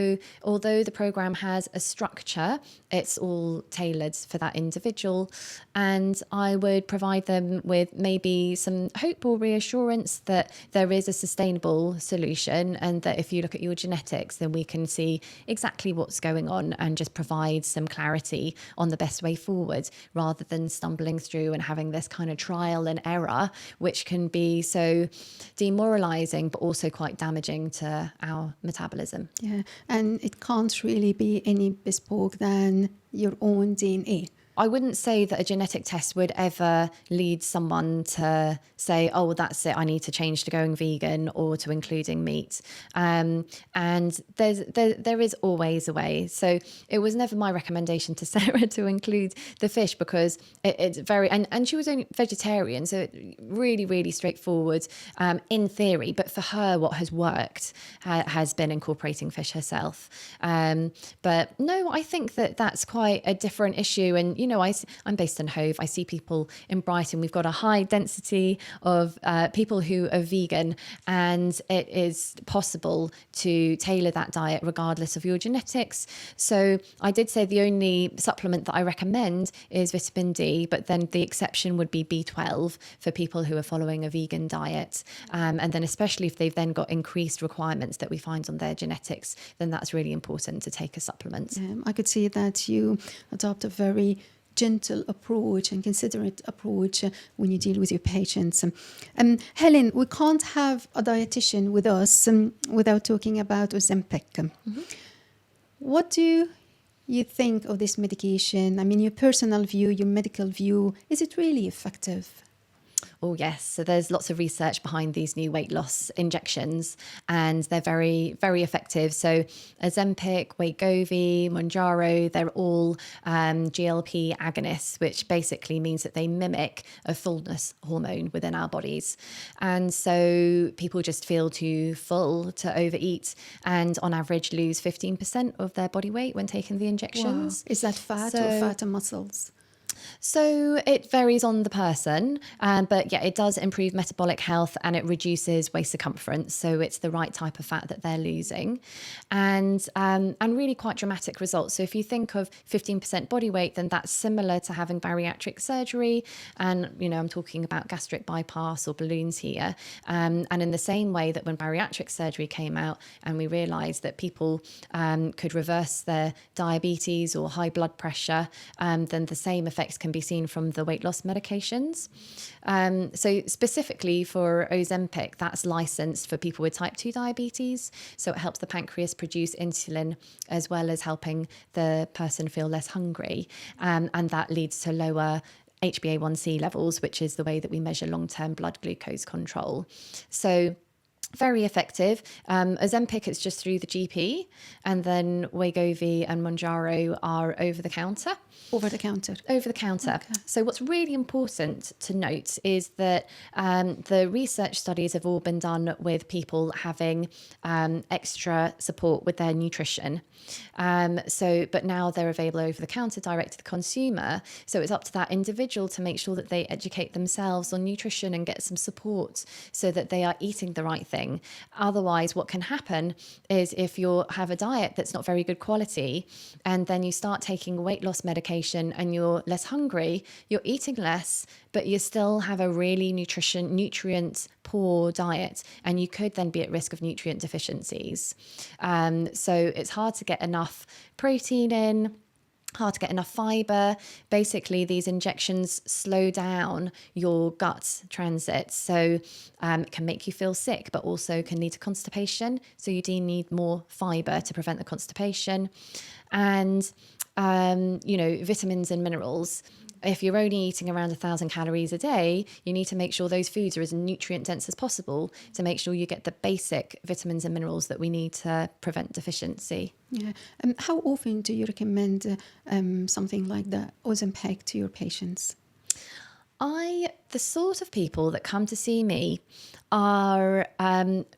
although the program has a structure, it's all tailored for that individual. And I would provide them with maybe some hope or reassurance that there is a sustainable solution, and that if you look at your genetics, then we can see exactly what's going on and just provide some clarity on the best way forward, rather than stumbling through and having this kind of trial and error, which can be so demoralizing but also quite damaging to our metabolism. Yeah, and it can't really be any bespoke than your own DNA. I wouldn't say that a genetic test would ever lead someone to say, oh, well, that's it, I need to change to going vegan or to including meat. And there is always a way. So it was never my recommendation to Sarah to include the fish, because it's very, and she was only vegetarian, so really, really straightforward in theory. But for her, what has worked has been incorporating fish herself. But no, I think that that's quite a different issue. And, you know, I'm based in Hove. I see people in Brighton. We've got a high density of people who are vegan, and it is possible to tailor that diet regardless of your genetics. So I did say the only supplement that I recommend is vitamin D, but then the exception would be B12 for people who are following a vegan diet. And then especially if they've then got increased requirements that we find on their genetics, then that's really important to take a supplement. I could see that you adopt a very gentle approach and considerate approach when you deal with your patients. Helen, we can't have a dietitian with us without talking about Ozempic. Mm-hmm. What do you think of this medication? I mean, your personal view, your medical view, is it really effective? Oh, yes. So there's lots of research behind these new weight loss injections, and they're very, very effective. So Ozempic, Wegovy, Mounjaro, they're all GLP agonists, which basically means that they mimic a fullness hormone within our bodies. And so people just feel too full to overeat, and on average lose 15% of their body weight when taking the injections. Wow. Is that fat or fat and muscles? So it varies on the person, but yeah, it does improve metabolic health and it reduces waist circumference. So it's the right type of fat that they're losing, and really quite dramatic results. So if you think of 15% body weight, then that's similar to having bariatric surgery. And, you know, I'm talking about gastric bypass or balloons here. And in the same way that when bariatric surgery came out and we realized that people could reverse their diabetes or high blood pressure, then the same effects can be seen from the weight loss medications. So specifically for Ozempic, that's licensed for people with type 2 diabetes. So it helps the pancreas produce insulin as well as helping the person feel less hungry. And that leads to lower HbA1c levels, which is the way that we measure long-term blood glucose control. So very effective. Ozempic, it's just through the GP, and then Wegovy and Mounjaro are over the counter. Over the counter. Over the counter. Okay. So what's really important to note is that the research studies have all been done with people having extra support with their nutrition. But now they're available over the counter, direct to the consumer. So it's up to that individual to make sure that they educate themselves on nutrition and get some support so that they are eating the right thing. Otherwise, what can happen is if you have a diet that's not very good quality, and then you start taking weight loss medication and you're less hungry, you're eating less, but you still have a really nutrient poor diet, and you could then be at risk of nutrient deficiencies. So it's hard to get enough protein in, hard to get enough fiber. Basically, these injections slow down your gut transit. So it can make you feel sick, but also can lead to constipation. So you do need more fiber to prevent the constipation. And, vitamins and minerals. If you're only eating around 1,000 calories a day, you need to make sure those foods are as nutrient dense as possible to make sure you get the basic vitamins and minerals that we need to prevent deficiency. Yeah. How often do you recommend something like the Ozempic to your patients? The sort of people that come to see me are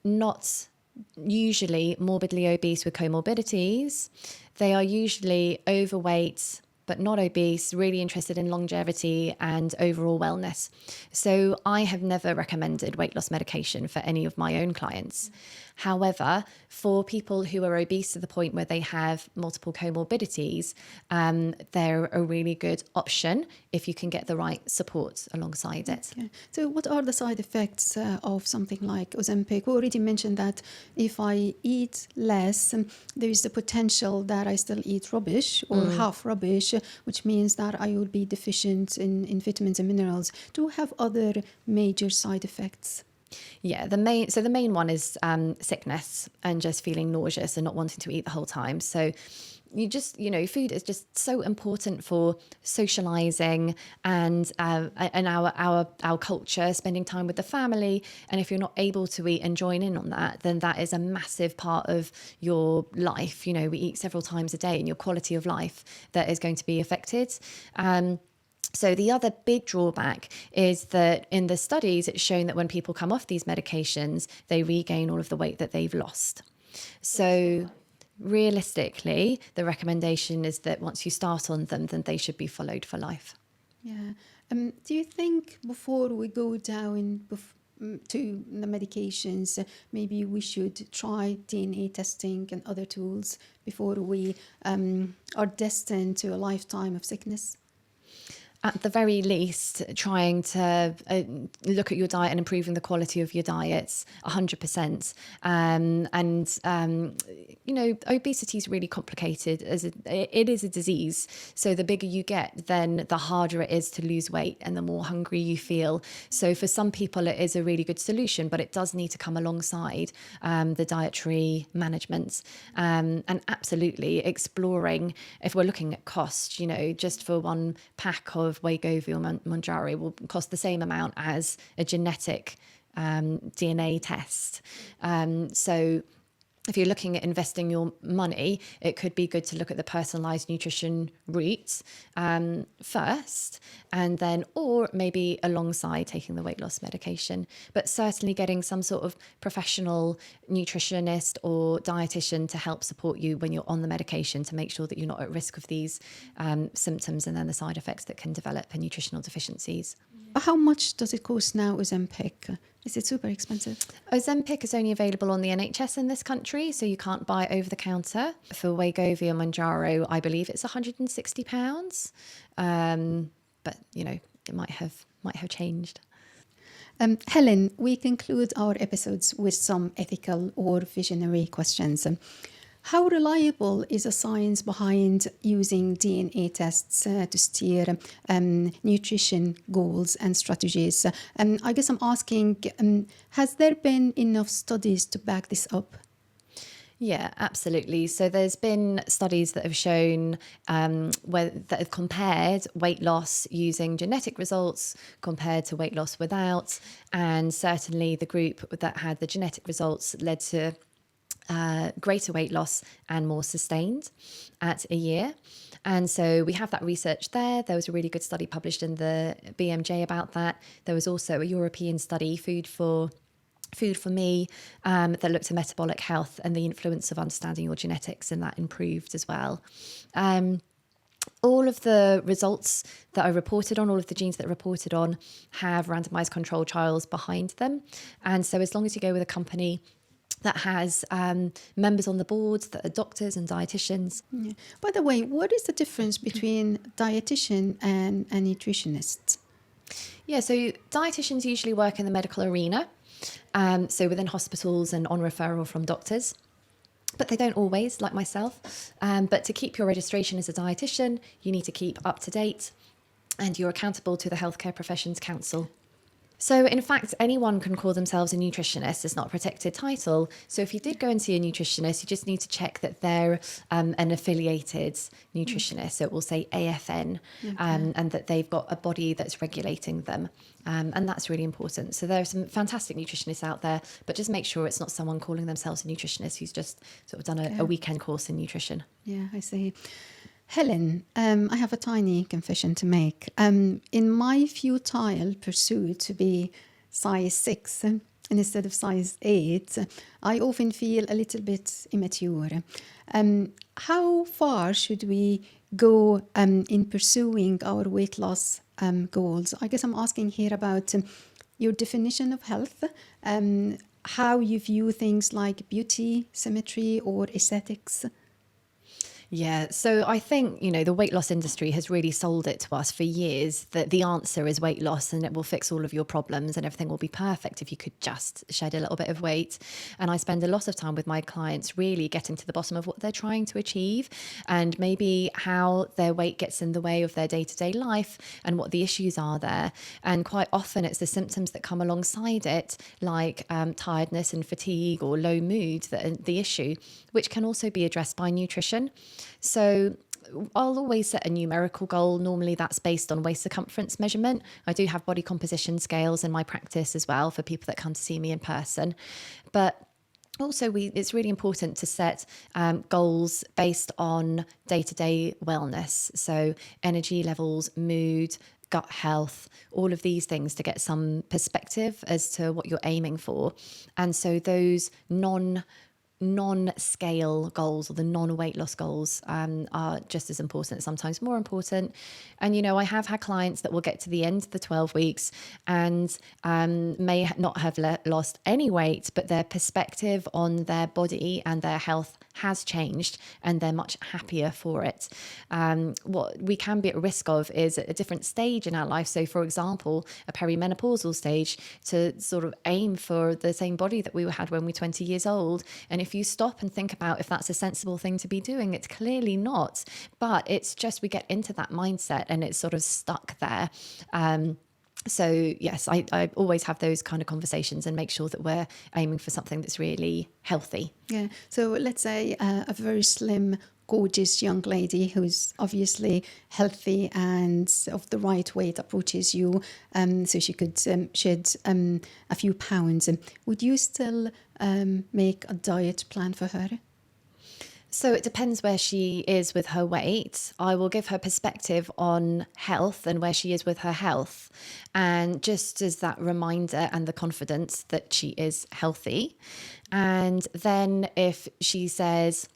not usually morbidly obese with comorbidities. They are usually overweight, but not obese, really interested in longevity and overall wellness. So I have never recommended weight loss medication for any of my own clients. However, for people who are obese to the point where they have multiple comorbidities, they're a really good option if you can get the right support alongside it. Okay. So what are the side effects of something like Ozempic? We already mentioned that if I eat less, there is the potential that I still eat rubbish or half rubbish, which means that I will be deficient in vitamins and minerals. Do you have other major side effects? Yeah, the main one is sickness and just feeling nauseous and not wanting to eat the whole time. So food is just so important for socializing and our culture, spending time with the family. And if you're not able to eat and join in on that, then that is a massive part of your life. We eat several times a day, and your quality of life that is going to be affected. So the other big drawback is that in the studies, it's shown that when people come off these medications, they regain all of the weight that they've lost. So realistically, the recommendation is that once you start on them, then they should be followed for life. Yeah. Do you think before we go down to the medications, maybe we should try DNA testing and other tools before we are destined to a lifetime of sickness? At the very least, trying to look at your diet and improving the quality of your diets 100%. Obesity is really complicated. It is a disease. So the bigger you get, then the harder it is to lose weight and the more hungry you feel. So for some people, it is a really good solution, but it does need to come alongside the dietary management. And absolutely exploring, if we're looking at cost, just for one pack of Wegovy or Mounjaro will cost the same amount as a genetic DNA test. So if you're looking at investing your money, it could be good to look at the personalised nutrition route first, and then, or maybe alongside taking the weight loss medication. But certainly getting some sort of professional nutritionist or dietitian to help support you when you're on the medication to make sure that you're not at risk of these symptoms and then the side effects that can develop in nutritional deficiencies. How much does it cost now, Ozempic? Is it super expensive? Ozempic is only available on the NHS in this country, so you can't buy it over the counter. For Wegovy or Mounjaro, I believe it's £160. But it might have changed. Helen, we conclude our episodes with some ethical or visionary questions. How reliable is the science behind using DNA tests to steer nutrition goals and strategies? I guess I'm asking, has there been enough studies to back this up? Yeah, absolutely. So there's been studies that have shown that have compared weight loss using genetic results compared to weight loss without. And certainly the group that had the genetic results led to greater weight loss and more sustained at a year. And so we have that research there. There was a really good study published in the BMJ about that. There was also a European study, Food for Me, that looked at metabolic health and the influence of understanding your genetics, and that improved as well. All of the results that are reported on, all of the genes that are reported on, have randomized controlled trials behind them. And so as long as you go with a company that has members on the boards that are doctors and dietitians. Yeah. By the way, what is the difference between dietitian and a nutritionist? Yeah, so dietitians usually work in the medical arena, so within hospitals and on referral from doctors. But they don't always, like myself. But to keep your registration as a dietitian, you need to keep up to date, and you're accountable to the Healthcare Professions Council. So in fact, anyone can call themselves a nutritionist. It's not a protected title. So if you did go and see a nutritionist, you just need to check that they're an affiliated nutritionist. So it will say AFN, and that they've got a body that's regulating them. And that's really important. So there are some fantastic nutritionists out there, but just make sure it's not someone calling themselves a nutritionist who's just sort of done a weekend course in nutrition. Yeah, I see. Helen, I have a tiny confession to make. In my futile pursuit to be size 6 instead of size 8, I often feel a little bit immature. How far should we go in pursuing our weight loss goals, I guess I'm asking here about your definition of health, how you view things like beauty, symmetry, or aesthetics. Yeah, so I think, the weight loss industry has really sold it to us for years that the answer is weight loss and it will fix all of your problems and everything will be perfect if you could just shed a little bit of weight. And I spend a lot of time with my clients really getting to the bottom of what they're trying to achieve and maybe how their weight gets in the way of their day-to-day life and what the issues are there. And quite often it's the symptoms that come alongside it, like tiredness and fatigue or low mood that are the issue, which can also be addressed by nutrition. So I'll always set a numerical goal. Normally that's based on waist circumference measurement. I do have body composition scales in my practice as well for people that come to see me in person. But also, it's really important to set goals based on day-to-day wellness. So energy levels, mood, gut health, all of these things to get some perspective as to what you're aiming for. And so those non-scale goals or the non-weight loss goals are just as important, sometimes more important. And, I have had clients that will get to the end of the 12 weeks and may not have lost any weight, but their perspective on their body and their health has changed and they're much happier for it. What we can be at risk of is at a different stage in our life. So, for example, a perimenopausal stage, to sort of aim for the same body that we had when we were 20 years old. And if you stop and think about if that's a sensible thing to be doing, it's clearly not. But it's just we get into that mindset and it's sort of stuck there. So yes, I always have those kind of conversations and make sure that we're aiming for something that's really healthy. Yeah. So let's say a very slim, gorgeous young lady who's obviously healthy and of the right weight approaches you, so she could shed a few pounds. Would you still make a diet plan for her? So it depends where she is with her weight. I will give her perspective on health and where she is with her health. And just as that reminder and the confidence that she is healthy. And then if she says,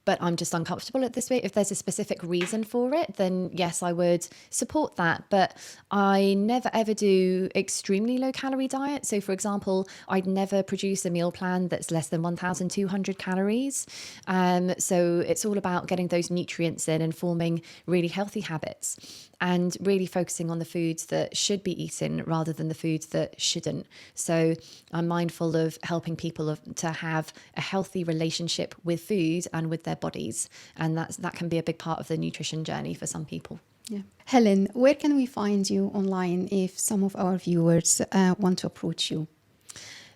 but I'm just uncomfortable at this weight, if there's a specific reason for it, then yes, I would support that. But I never ever do extremely low calorie diet. So for example, I'd never produce a meal plan that's less than 1,200 calories. So it's all about getting those nutrients in and forming really healthy habits and really focusing on the foods that should be eaten rather than the foods that shouldn't. So I'm mindful of helping people to have a healthy relationship with food and with their bodies. And that can be a big part of the nutrition journey for some people. Yeah. Helen, where can we find you online if some of our viewers want to approach you?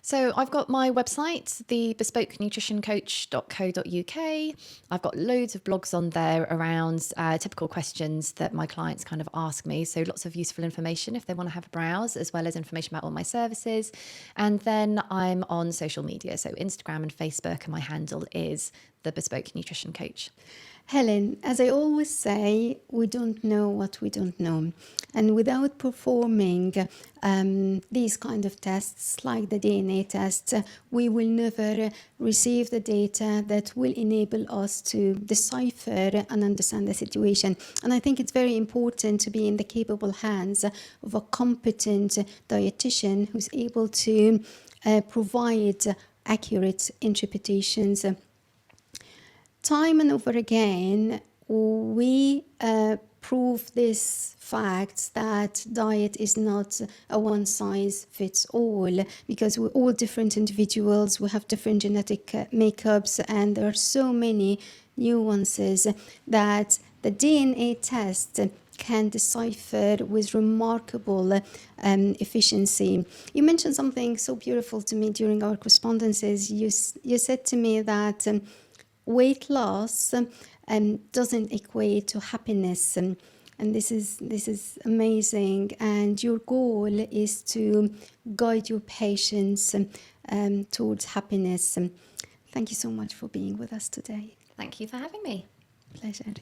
So I've got my website, the Bespoke Nutrition Coach.co.uk. I've got loads of blogs on there around typical questions that my clients kind of ask me. So lots of useful information if they want to have a browse, as well as information about all my services. And then I'm on social media, so Instagram and Facebook, and my handle is the Bespoke Nutrition Coach. Helen, as I always say, we don't know what we don't know. And without performing these kind of tests, like the DNA test, we will never receive the data that will enable us to decipher and understand the situation. And I think it's very important to be in the capable hands of a competent dietitian who's able to provide accurate interpretations. Time and over again, we prove this fact that diet is not a one-size-fits-all, because we're all different individuals, we have different genetic makeups, and there are so many nuances that the DNA test can decipher with remarkable efficiency. You mentioned something so beautiful to me during our correspondences. You said to me that weight loss doesn't equate to happiness, and this is amazing. And your goal is to guide your patients towards happiness. Thank you so much for being with us today. Thank you for having me. Pleasure.